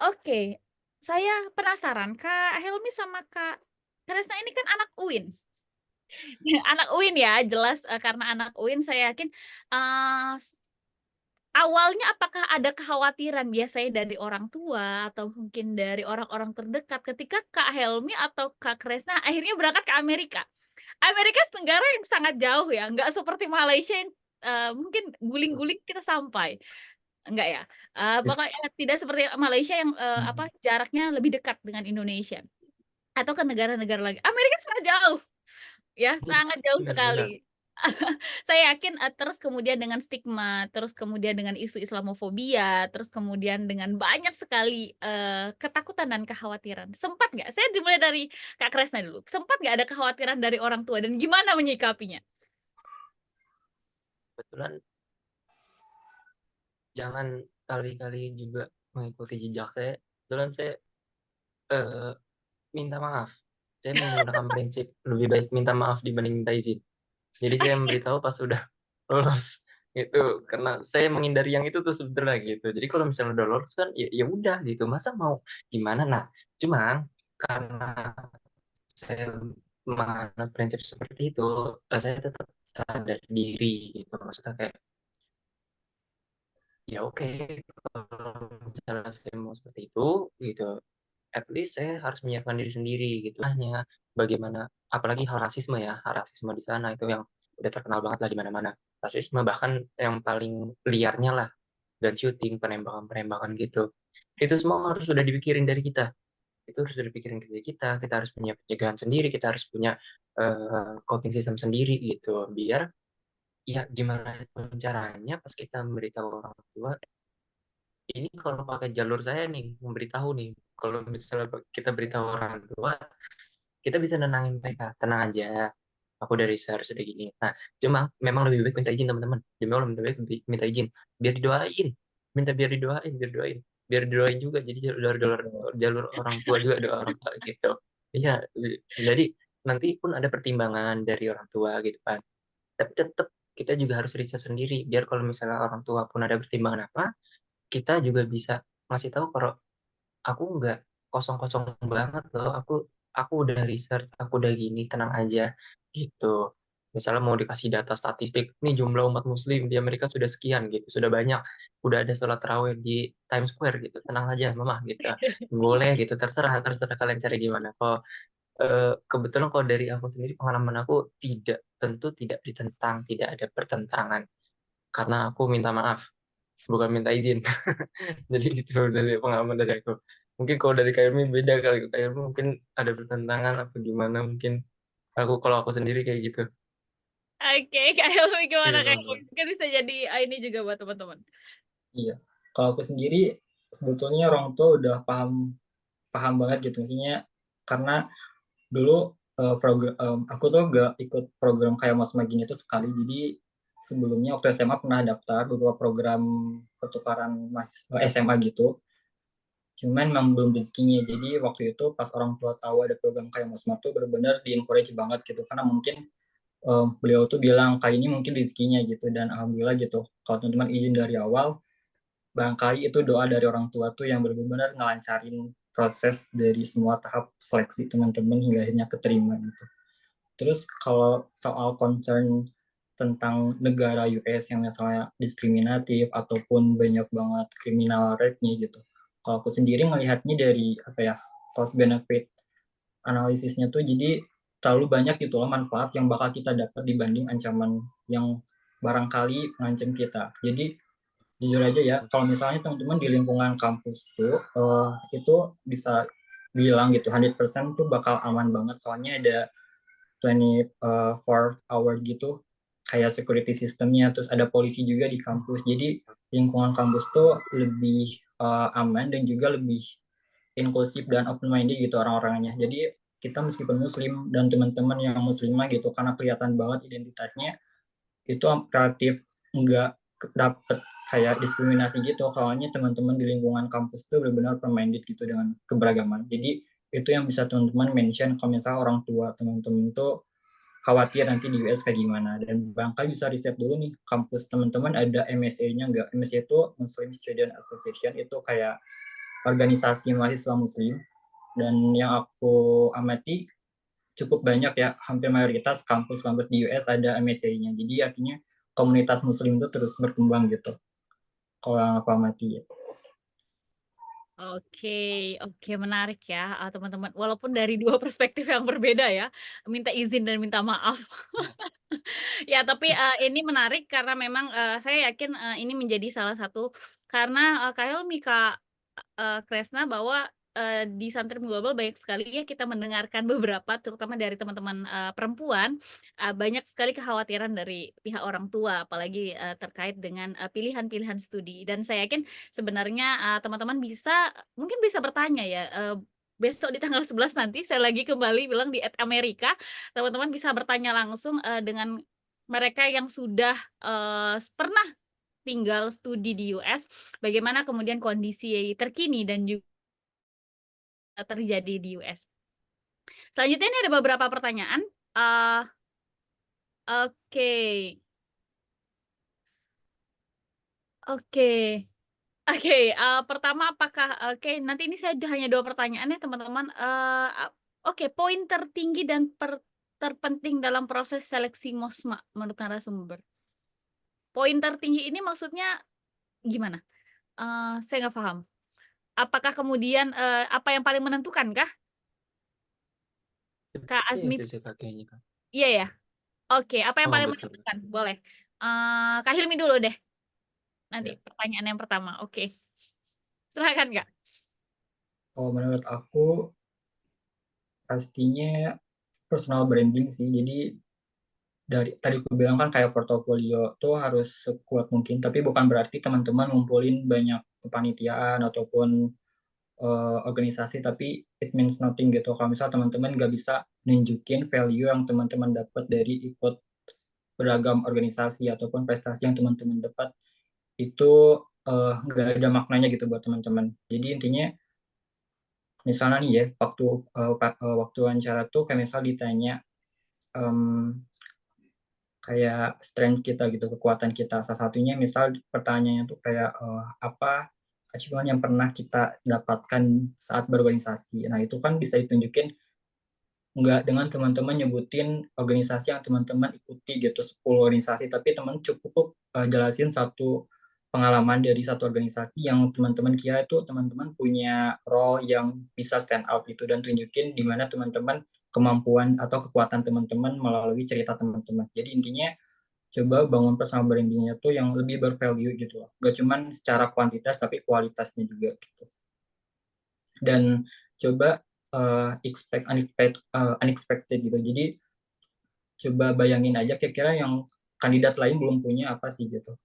Oke. Saya penasaran, Kak Helmi sama Kak Kresna ini kan anak UIN. Anak UIN ya, jelas, karena anak UIN saya yakin, eee, s awalnya apakah ada kekhawatiran biasanya dari orang tua atau mungkin dari orang-orang terdekat ketika Kak Helmi atau Kak Kresna akhirnya berangkat ke Amerika? Amerika negara yang sangat jauh ya, nggak seperti Malaysia yang, mungkin guling-guling kita sampai. Enggak ya? Pokoknya tidak seperti Malaysia yang, jaraknya lebih dekat dengan Indonesia, atau ke negara-negara lagi. Amerika sangat jauh, ya, sangat jauh
Benar benar.
sekali. Saya yakin, terus kemudian dengan stigma, terus kemudian dengan isu Islamofobia, terus kemudian dengan banyak sekali, ketakutan dan kekhawatiran. Sempat nggak? Saya dimulai dari Kak Kresna dulu, sempat nggak ada kekhawatiran dari orang tua dan gimana menyikapinya?
Kebetulan jangan kali-kali juga mengikuti jejak saya. Kebetulan saya, eee, minta maaf. Saya menggunakan prinsip lebih baik minta maaf dibanding minta izin. Jadi saya memberitahu pas udah lolos, gitu. Karena saya menghindari yang itu tuh sebetulnya gitu. Jadi kalau misalnya udah lolos kan ya ya udah gitu, masa mau gimana. Nah, cuma karena saya menganut prinsip seperti itu, saya tetap sadar diri gitu. Maksudnya kayak, ya oke kalau misalnya saya mau seperti itu gitu, at least saya harus menyiapkan diri sendiri gitu. Hanya bagaimana apalagi hal rasisme ya, hal rasisme di sana itu yang udah terkenal banget lah di mana-mana. Rasisme bahkan yang paling liarnya lah, dan syuting, penembakan-penembakan gitu. Itu semua harus sudah dipikirin dari kita. Itu harus sudah dipikirin dari kita harus punya pencegahan sendiri, kita harus punya, coping system sendiri gitu. Biar ya gimana pun caranya pas kita memberitahu orang tua, ini kalau pakai jalur saya nih, memberitahu nih, kalau misalnya kita beritahu orang tua, kita bisa nenangin mereka, tenang aja, aku udah research udah gini. Nah, cuma memang lebih baik minta izin teman-teman. Memang lebih baik minta izin, biar didoain, biar didoain juga. Jadi jalur jalur jalur orang tua juga doa orang tua gitu. Iya, jadi nanti pun ada pertimbangan dari orang tua gitu kan. Tapi tetap kita juga harus riset sendiri, biar kalau misalnya orang tua pun ada pertimbangan apa, kita juga bisa ngasih tahu kalau aku nggak kosong-kosong banget loh, aku udah research, aku udah gini, tenang aja gitu. Misalnya mau dikasih data statistik, nih jumlah umat muslim di Amerika sudah sekian gitu, sudah banyak, udah ada sholat tarawih di Times Square gitu, tenang aja mama gitu. Boleh gitu, terserah terserah kalian cari gimana. Kalau kebetulan kalau dari aku sendiri, pengalaman aku tentu tidak ditentang, tidak ada pertentangan, karena aku minta maaf, bukan minta izin. Jadi gitu dari pengalaman dari aku. Mungkin kalau dari KMI beda kali. KMI mungkin ada pertentangan apa gimana, mungkin kalau aku sendiri kayak gitu.
Oke, Kak Helmi
Iya,
gimana Kak Helmi?
teman-teman.
Mungkin bisa jadi ini juga buat teman-teman.
Iya. Kalau aku sendiri sebetulnya orang tua udah paham paham banget gitu, maksudnya karena dulu aku tuh gak ikut program kayak Mosma gini tuh sekali. Jadi sebelumnya waktu SMA pernah daftar beberapa program pertukaran mahasiswa SMA gitu. Cuman memang belum rezekinya. Jadi waktu itu pas orang tua tahu ada program kayak Mosma tuh benar-benar di-encourage banget gitu. Karena mungkin beliau tuh bilang kayak ini mungkin rezekinya gitu, dan alhamdulillah gitu. Kalau teman-teman izin dari awal, barangkali itu doa dari orang tua tuh yang benar-benar ngelancarin proses dari semua tahap seleksi teman-teman hingga akhirnya keterima gitu. Terus kalau soal concern tentang negara US yang misalnya diskriminatif ataupun banyak banget kriminal rate-nya gitu. Kalau aku sendiri melihatnya dari apa ya, cost benefit analisisnya tuh, jadi terlalu banyak gitu loh manfaat yang bakal kita dapat dibanding ancaman yang barangkali mengancam kita. Jadi jujur aja ya, kalau misalnya teman-teman di lingkungan kampus tuh itu bisa bilang gitu 100% tuh bakal aman banget, soalnya ada 24 hour gitu kayak security systemnya, terus ada polisi juga di kampus. Jadi lingkungan kampus tuh lebih aman dan juga lebih inklusif dan open minded gitu orang-orangnya. Jadi kita meskipun muslim dan teman-teman yang muslimah gitu, karena kelihatan banget identitasnya, itu relatif nggak dapet kayak diskriminasi gitu. Kalaunya teman-teman di lingkungan kampus tuh benar-benar open minded gitu dengan keberagaman. Jadi itu yang bisa teman-teman mention kalau misalnya orang tua teman-teman tuh khawatir nanti di US kayak gimana. Dan barangkali bisa riset dulu nih, kampus teman-teman ada MSA-nya nggak? MSA itu Muslim Student Association, itu kayak organisasi mahasiswa muslim. Dan yang aku amati cukup banyak ya, hampir mayoritas kampus-kampus di US ada MSA-nya. Jadi artinya komunitas muslim itu terus berkembang gitu. Kalau yang aku amati ya.
Oke, oke menarik ya teman-teman. Walaupun dari dua perspektif yang berbeda ya, minta izin dan minta maaf. Ya, tapi ini menarik karena memang saya yakin ini menjadi salah satu karena Kak Helmi, Kak Kresna bahwa di Santrim Global banyak sekali ya kita mendengarkan beberapa terutama dari teman-teman perempuan banyak sekali kekhawatiran dari pihak orang tua apalagi terkait dengan pilihan-pilihan studi dan saya yakin sebenarnya teman-teman mungkin bisa bertanya ya besok di tanggal 11 nanti saya lagi kembali bilang di Amerika teman-teman bisa bertanya langsung dengan mereka yang sudah pernah tinggal studi di US, bagaimana kemudian kondisi terkini dan juga terjadi di US. Selanjutnya ini ada beberapa pertanyaan. Oke, oke, oke. Pertama, apakah oke nanti ini saya hanya 2 pertanyaan ya teman-teman. Oke, poin tertinggi dan terpenting dalam proses seleksi MOSMA menurut narasumber. Poin tertinggi ini maksudnya gimana? Saya nggak paham. Apakah kemudian, apa yang paling menentukan kah? Kak
Sepertinya
Azmi
itu sih Kak, kayaknya Kak.
iya ya? Oke, apa yang
Oh,
paling
betul.
menentukan? Boleh. Kak Hilmi dulu deh, nanti
Ya.
pertanyaan yang pertama, oke. Silakan Kak.
Kalau menurut aku pastinya personal branding sih. Jadi dari tadi aku bilang kan kayak portofolio tuh harus sekuat mungkin, tapi bukan berarti teman-teman ngumpulin banyak kepanitiaan ataupun organisasi, tapi it means nothing gitu. Kalau misal teman-teman nggak bisa nunjukin value yang teman-teman dapat dari ikut beragam organisasi ataupun prestasi yang teman-teman dapat, itu nggak ada maknanya gitu buat teman-teman. Jadi intinya misalnya nih ya, waktu wawancara tuh kayak misal ditanya kayak strength kita gitu, kekuatan kita. Salah satunya misal pertanyaannya tuh kayak apa achievement yang pernah kita dapatkan saat berorganisasi. Nah itu kan bisa ditunjukin nggak dengan teman-teman nyebutin organisasi yang teman-teman ikuti gitu 10 organisasi, tapi teman cukup jelasin satu pengalaman dari satu organisasi yang teman-teman kira itu teman-teman punya role yang bisa stand out gitu, dan tunjukin di mana teman-teman kemampuan atau kekuatan teman-teman melalui cerita teman-teman. Jadi intinya coba bangun personal branding-nya tuh yang lebih bervalue gitu loh. Gak cuman secara kuantitas tapi kualitasnya juga gitu. Dan coba expect unexpected gitu. Jadi coba bayangin aja kira-kira yang kandidat lain belum punya apa sih gitu.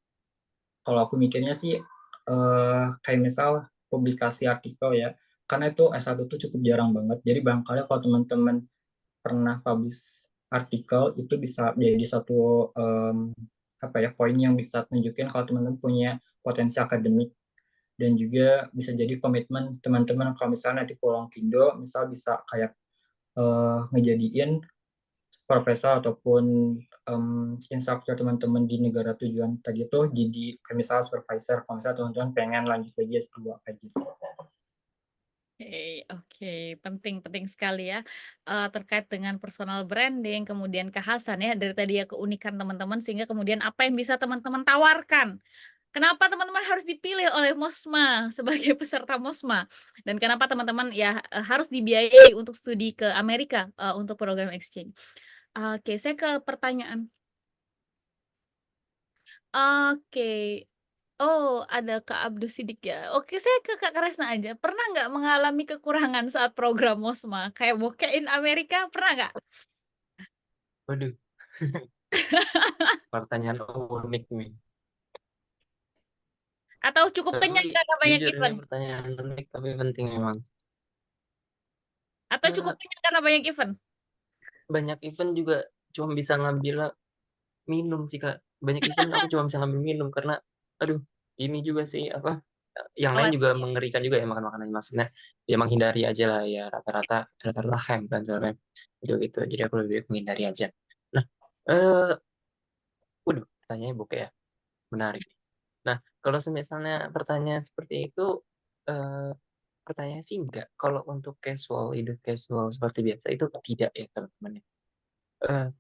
Kalau aku mikirnya sih kayak misal publikasi artikel ya, karena itu S1 tuh cukup jarang banget. Jadi barangkali kalau teman-teman pernah publish artikel itu bisa jadi satu apa ya, poin yang bisa tunjukin kalau teman-teman punya potensi akademik, dan juga bisa jadi komitmen teman-teman kalau misalnya nanti pulang ke Indo misal bisa kayak ngejadiin profesor ataupun instruktur teman-teman di negara tujuan tadi itu jadi kayak misal supervisor kalau misalnya teman-teman pengen lanjut lagi S2 kayak gitu.
Oke, penting sekali ya, terkait dengan personal branding, kemudian kekhasan ya, dari tadi ya keunikan teman-teman, sehingga kemudian apa yang bisa teman-teman tawarkan. Kenapa teman-teman harus dipilih oleh MOSMA sebagai peserta MOSMA, dan kenapa teman-teman ya, harus dibiayai untuk studi ke Amerika, untuk program exchange. Oke, saya ke pertanyaan. Oke. Oh, ada Kak Abdul Sidik ya. Oke, saya ke Kak Kresna aja. Pernah nggak mengalami kekurangan saat program MOSMA? Kayak bokein Amerika, pernah nggak?
Waduh, pertanyaan unik nih.
Atau cukup kenyang
Tapi
karena banyak
jujur ini
event?
pertanyaan unik tapi penting memang.
Atau cukup kenyang karena banyak event?
Banyak event juga cuma bisa ngambil minum sih Kak. Banyak event aku cuma bisa ngambil minum karena aduh, ini juga sih apa, yang lain juga
Khawatir.
mengerikan juga ya makan makanan, maksudnya ya menghindari aja lah ya, rata-rata ham kan soalnya gitu. Jadi aku lebih baik menghindari aja. Nah, eh waduh, pertanyaannya bokeh ya. Menarik. Nah, kalau misalnya pertanyaan seperti itu, eh pertanyaan sih enggak. Kalau untuk casual, hidup casual seperti biasa itu tidak ya teman-teman ya.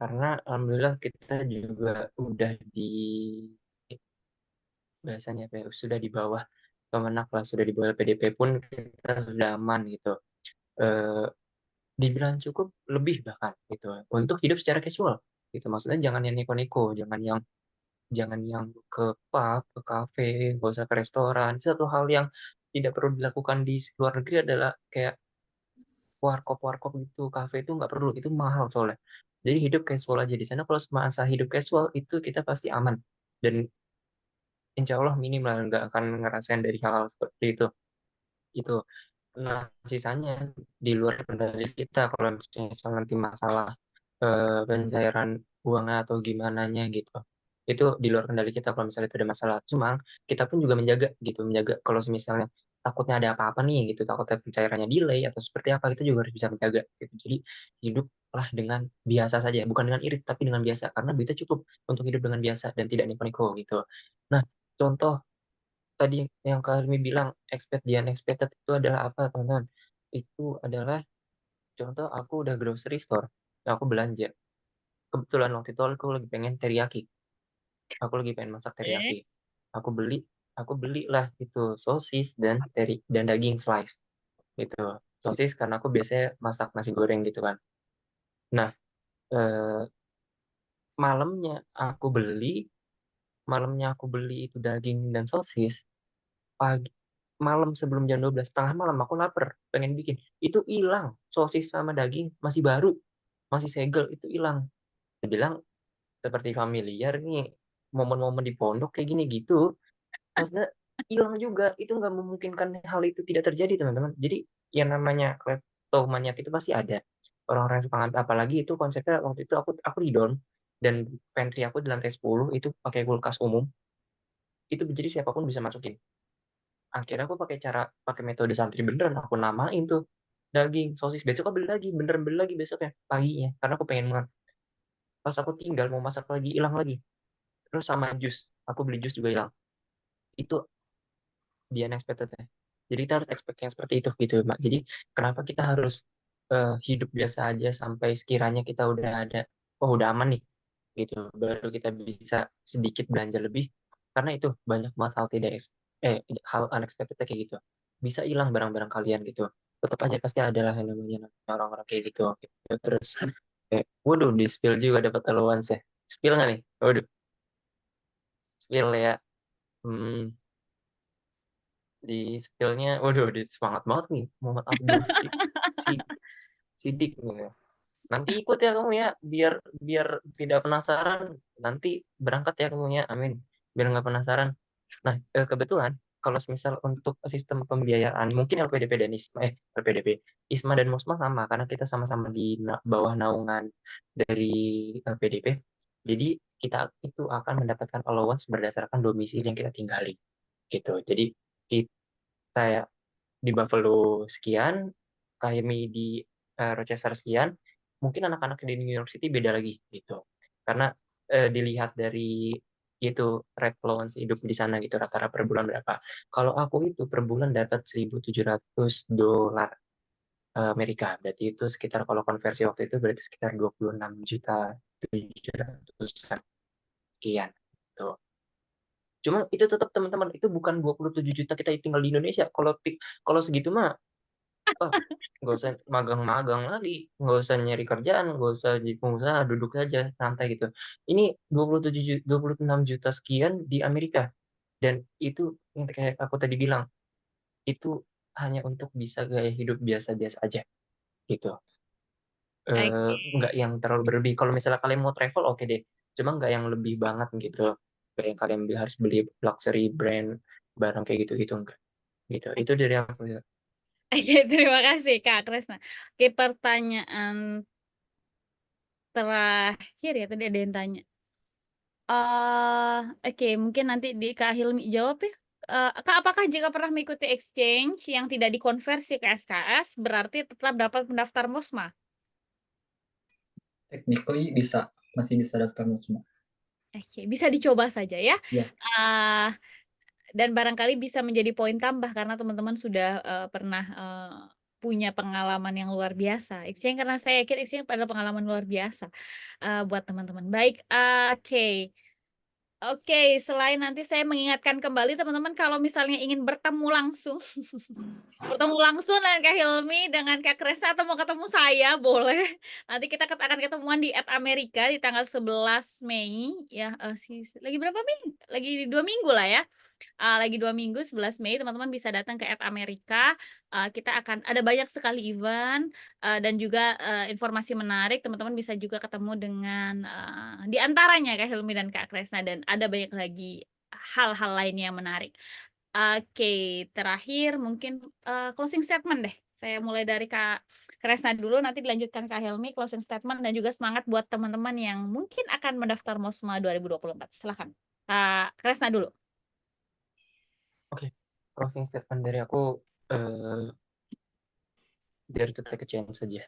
Karena alhamdulillah kita juga udah di bahasanya apa ya, sudah di bawah Kemenak lah, sudah di bawah PDP pun kita sudah aman gitu. Eh, Dibilang cukup lebih bahkan gitu untuk hidup secara casual gitu. Maksudnya jangan yang neko-neko, jangan yang ke pub, ke kafe, nggak usah ke restoran. Satu hal yang tidak perlu dilakukan di luar negeri adalah kayak warkop-warkop gitu, kafe itu nggak perlu, itu mahal soalnya. Jadi hidup casual aja di sana. Kalau semasa hidup casual itu kita pasti aman, dan insya Allah minim lah nggak akan ngerasain dari hal-hal seperti itu. Itu. Nah, sisanya di luar kendali kita kalau misalnya nanti masalah pencairan uangnya atau gimana nya gitu. Itu di luar kendali kita kalau misalnya itu ada masalah. Cuma kita pun juga menjaga gitu, menjaga kalau misalnya takutnya ada apa-apa nih gitu, takutnya pencairannya delay atau seperti apa, kita juga harus bisa menjaga gitu. Jadi hiduplah dengan biasa saja, bukan dengan irit tapi dengan biasa, karena duitnya cukup untuk hidup dengan biasa dan tidak niko-niko gitu. Nah, contoh tadi yang Kak Helmi bilang expect the unexpected itu adalah apa teman-teman? Itu adalah contoh aku udah grocery store, aku belanja. Kebetulan waktu itu aku lagi pengen teriyaki, aku lagi pengen masak teriyaki. Aku beli, aku belilah itu sosis dan daging slice gitu. Sosis karena aku biasanya masak nasi goreng gitu kan. Nah, eh, malamnya aku beli, malamnya aku beli itu daging dan sosis. Pagi malam sebelum jam 12 tengah malam aku lapar pengen bikin, itu hilang, sosis sama daging masih baru, masih segel, itu hilang. Dia bilang seperti familiar nih momen-momen di pondok kayak gini gitu, maksudnya hilang juga. Itu nggak memungkinkan hal itu tidak terjadi, teman-teman. Jadi yang namanya kleptomaniak itu pasti ada. Orang-orang yang suka ngambil, apalagi itu konsepnya waktu itu aku di dorm dan pantry aku di lantai 10 itu pakai kulkas umum. Itu jadi siapapun bisa masukin. Akhirnya aku pakai metode santri beneran. Aku namain tuh daging, sosis. Besok aku beli lagi, beneran beli lagi besoknya paginya. Karena aku pengen banget. Pas aku tinggal mau masak lagi, hilang lagi. Terus sama jus, aku beli jus juga hilang. Itu the unexpected ya. Jadi kita harus expect yang seperti itu gitu, Mak. Jadi kenapa kita harus hidup biasa aja sampai sekiranya kita udah ada, oh udah aman nih, gitu. Baru kita bisa sedikit belanja lebih. Karena itu banyak banget hal unexpected kayak gitu. Bisa hilang barang-barang kalian gitu. Tetap aja pasti ada lah yang namanya orang-orang kayak gitu. Terus, waduh, di spill juga dapat allowance ya. Spill nggak nih? Waduh, spill ya. Hmm, di skillnya, waduh, semangat banget nih Muhammad Abdul si Sidik nih ya. Nanti ikut ya kamu ya, biar biar tidak penasaran. Nanti berangkat ya kamu ya, amin. Biar nggak penasaran. Nah, kebetulan kalau misal untuk sistem pembiayaan, mungkin LPDP dan LPDP, ISMA dan MUSMA sama karena kita sama-sama di bawah naungan dari LPDP. Jadi kita itu akan mendapatkan allowance berdasarkan domisili yang kita tinggali gitu. Jadi saya di Buffalo sekian, Kahimi di Rochester sekian, mungkin anak-anak di New York City beda lagi gitu. Karena dilihat dari itu rate allowance hidup di sana gitu rata-rata per bulan berapa. Kalau aku itu per bulan dapat $1.700 Amerika. Berarti itu sekitar kalau konversi waktu itu berarti sekitar 26.700.000 sekian. Tuh. Cuma itu tetap teman-teman itu bukan 27 juta kita tinggal di Indonesia. Kalau segitu mah oh, nggak usah magang-magang lagi, nggak usah nyari kerjaan, nggak usah jadi pengusaha, duduk saja santai gitu. Ini 26 juta sekian di Amerika, dan itu yang kayak aku tadi bilang, itu hanya untuk bisa gaya hidup biasa-biasa aja gitu. Nggak yang terlalu berlebih. Kalau misalnya kalian mau travel, oke deh. Cuma nggak yang lebih banget gitu. Kayak yang kalian harus beli luxury brand, barang kayak gitu-gitu enggak. Gitu. Itu dari aku ya.
Oke, terima kasih Kak Kresna. Oke, pertanyaan terakhir ya tadi ada yang tanya. Oke, mungkin nanti di Kak Hilmi jawab ya. Kak, apakah jika pernah mengikuti exchange yang tidak dikonversi ke SKS berarti tetap dapat mendaftar MUSMA?
Technically masih bisa daftar MUSMA.
Oke, bisa dicoba saja ya.
Ya.
Uh, dan barangkali bisa menjadi poin tambah karena teman-teman sudah pernah punya pengalaman yang luar biasa. Exchange karena saya yakin exchange adalah pengalaman luar biasa buat teman-teman. Baik, oke. Oke, selain nanti saya mengingatkan kembali teman-teman kalau misalnya ingin bertemu langsung, bertemu langsung dengan Kak Hilmi, dengan Kak Kresna atau mau ketemu saya boleh. Nanti kita akan ketemuan di Amerika di tanggal 11 Mei ya. Lagi berapa minggu? Lagi 2 minggu lah ya. Lagi 2 minggu 11 Mei teman-teman bisa datang ke Amerika. Kita akan ada banyak sekali event dan juga informasi menarik. Teman-teman bisa juga ketemu dengan di antaranya Kak Hilmi dan Kak Kresna dan ada banyak lagi hal-hal lainnya yang menarik. Oke, terakhir mungkin closing statement deh. Saya mulai dari Kak Kresna dulu, nanti dilanjutkan Kak Helmi, closing statement dan juga semangat buat teman-teman yang mungkin akan mendaftar MOSMA 2024. Silakan. Kak Kresna dulu.
Oke, closing statement dari aku, dari kita ke change saja.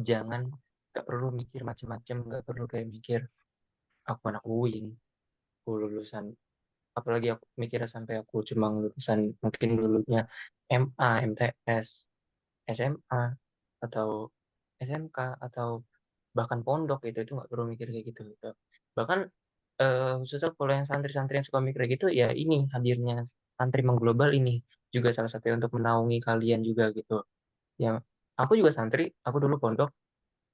Jangan, nggak perlu mikir macam-macam, nggak perlu kayak mikir aku anak UIN, aku lulusan, apalagi aku mikirnya sampai aku cuma lulusan mungkin lulusannya MA, MTS, SMA, atau SMK, atau bahkan pondok gitu, itu nggak perlu mikir kayak gitu. Bahkan khususnya kalau yang santri-santri yang suka mikir kayak gitu, ya ini hadirnya santri mengglobal ini juga salah satu untuk menaungi kalian juga gitu. Yang aku juga santri, aku dulu pondok,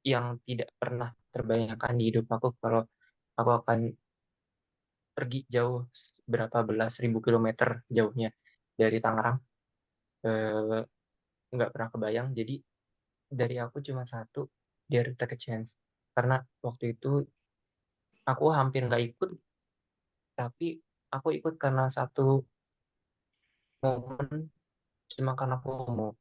yang tidak pernah terbayangkan di hidup aku kalau aku akan pergi jauh berapa belas ribu kilometer jauhnya dari Tangerang, eh, nggak pernah kebayang. Jadi dari aku cuma satu, dari take a chance, karena waktu itu aku hampir nggak ikut, tapi aku ikut karena satu momen cuma karena FOMO.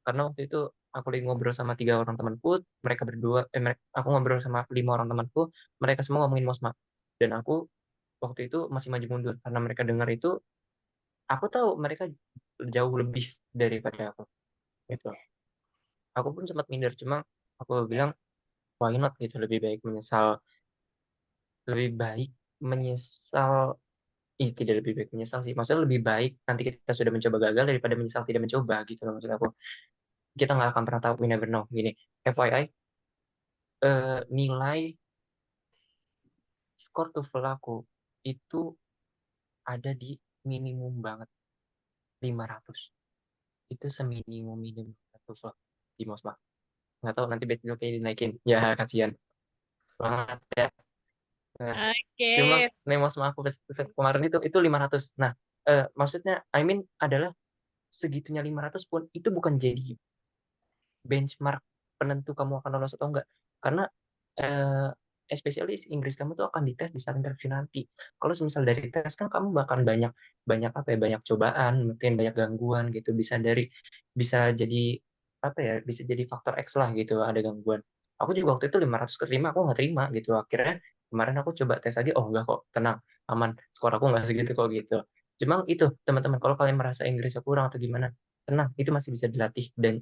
Karena waktu itu aku lagi ngobrol sama 3 orang temanku, mereka berdua, aku ngobrol sama 5 orang temanku, mereka semua ngomongin Mosma. Dan aku waktu itu masih maju mundur karena mereka dengar itu, aku tahu mereka jauh lebih daripada aku. Gitu. Aku pun sempat minder, cuma aku bilang why not gitu, lebih baik menyesal. Tidak lebih baik menyesal sih, maksudnya lebih baik nanti kita sudah mencoba gagal daripada menyesal tidak mencoba gitu loh, maksud aku. Kita nggak akan pernah tahu, we never know. Gini, FYI, nilai skor TOEFL aku itu ada di minimum banget 500. Itu seminimum minimum TOEFL di Mosma. Nggak tahu nanti besok kayaknya dinaikin, ya kasihan banget ya. Nah, cuma
Oke.
nih Mosma aku kemarin itu 500. Nah, maksudnya I mean adalah segitunya 500 pun itu bukan jadi benchmark penentu kamu akan lolos atau enggak. Karena eh, especially Inggris kamu tuh akan dites di saat interview nanti. Kalau misal dari tes kan kamu bahkan banyak banyak apa ya, banyak cobaan, mungkin banyak gangguan gitu, bisa jadi apa ya, bisa jadi faktor X lah gitu, ada gangguan. Aku juga waktu itu 500 keterima, aku nggak terima gitu. Akhirnya kemarin aku coba tes lagi, oh enggak kok, tenang, aman, skor aku nggak segitu kok gitu. Cuma itu teman-teman, kalau kalian merasa Inggrisnya kurang atau gimana, tenang, itu masih bisa dilatih dan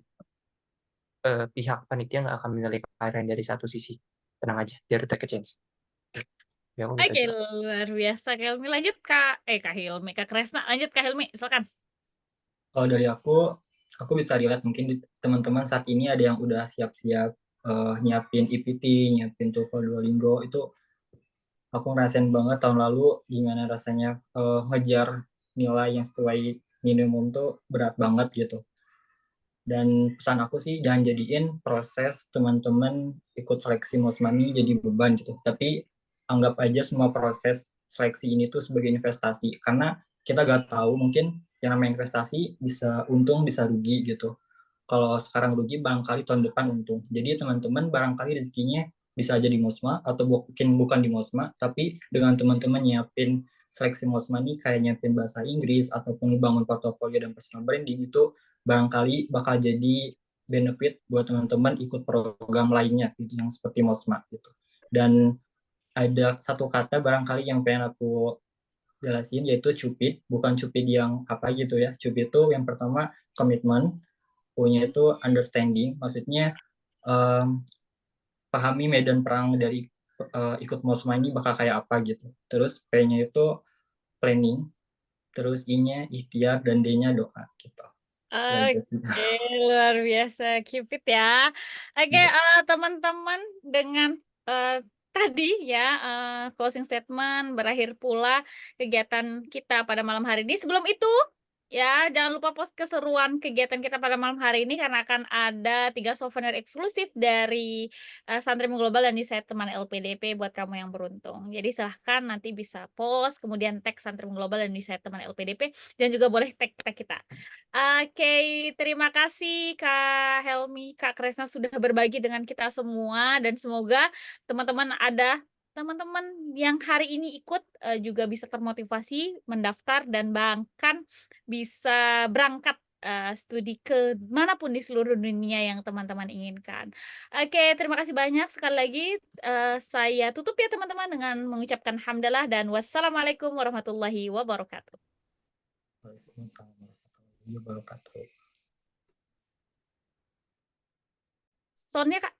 pihak panitia nggak akan menilai kalian dari satu sisi. Tenang aja, biar take a chance. Ya aku gitu
Oke,
aja.
luar biasa Kak Hilmi. Lanjut Kak Hilmi, Kak Kresna. Lanjut Kak Hilmi, silakan.
Kalau dari aku bisa relate mungkin di teman-teman saat ini ada yang udah siap-siap nyiapin EPT, nyiapin TOEFL Duolingo. Itu aku ngerasain banget tahun lalu gimana rasanya ngejar nilai yang sesuai minimum tuh berat banget gitu. Dan pesan aku sih jangan jadiin proses teman-teman ikut seleksi Mosmani jadi beban gitu. Tapi anggap aja semua proses seleksi ini tuh sebagai investasi. Karena kita gak tahu mungkin yang namanya investasi bisa untung bisa rugi gitu. Kalau sekarang rugi barangkali tahun depan untung. Jadi teman-teman barangkali rezekinya bisa aja di Mosma atau mungkin bukan di Mosma, tapi dengan teman-teman nyiapin seleksi Mosma nih kayak nyiapin bahasa Inggris ataupun bangun portofolio dan personal branding itu barangkali bakal jadi benefit buat teman-teman ikut program lainnya gitu yang seperti Mosma gitu. Dan ada satu kata barangkali yang pengen aku jelasin yaitu cupid, bukan cupid yang apa gitu ya. Cupid itu yang pertama komitmen, punya itu understanding, maksudnya um, pahami medan perang dari ikut Mosma ini bakal kayak apa gitu. Terus P-nya itu planning, terus I-nya ikhtiar dan D-nya doa gitu. Itu aja sih.
Oke, luar biasa Cupid ya. Oke,
Iya.
teman-teman dengan tadi ya closing statement berakhir pula kegiatan kita pada malam hari ini. Sebelum itu ya jangan lupa post keseruan kegiatan kita pada malam hari ini karena akan ada 3 souvenir eksklusif dari Santrimu Global dan Newsletter Teman LPDP buat kamu yang beruntung. Jadi silahkan nanti bisa post kemudian tag Santrimu Global dan Newsletter Teman LPDP dan juga boleh tag kita. Oke, terima kasih Kak Helmi, Kak Kresna sudah berbagi dengan kita semua dan semoga teman-teman yang hari ini ikut juga bisa termotivasi mendaftar dan bahkan bisa berangkat studi ke manapun di seluruh dunia yang teman-teman inginkan. Oke, terima kasih banyak sekali lagi. Saya tutup ya teman-teman dengan mengucapkan hamdalah dan wassalamualaikum warahmatullahi wabarakatuh.
Waalaikumsalam warahmatullahi wabarakatuh.
Soundnya Kak.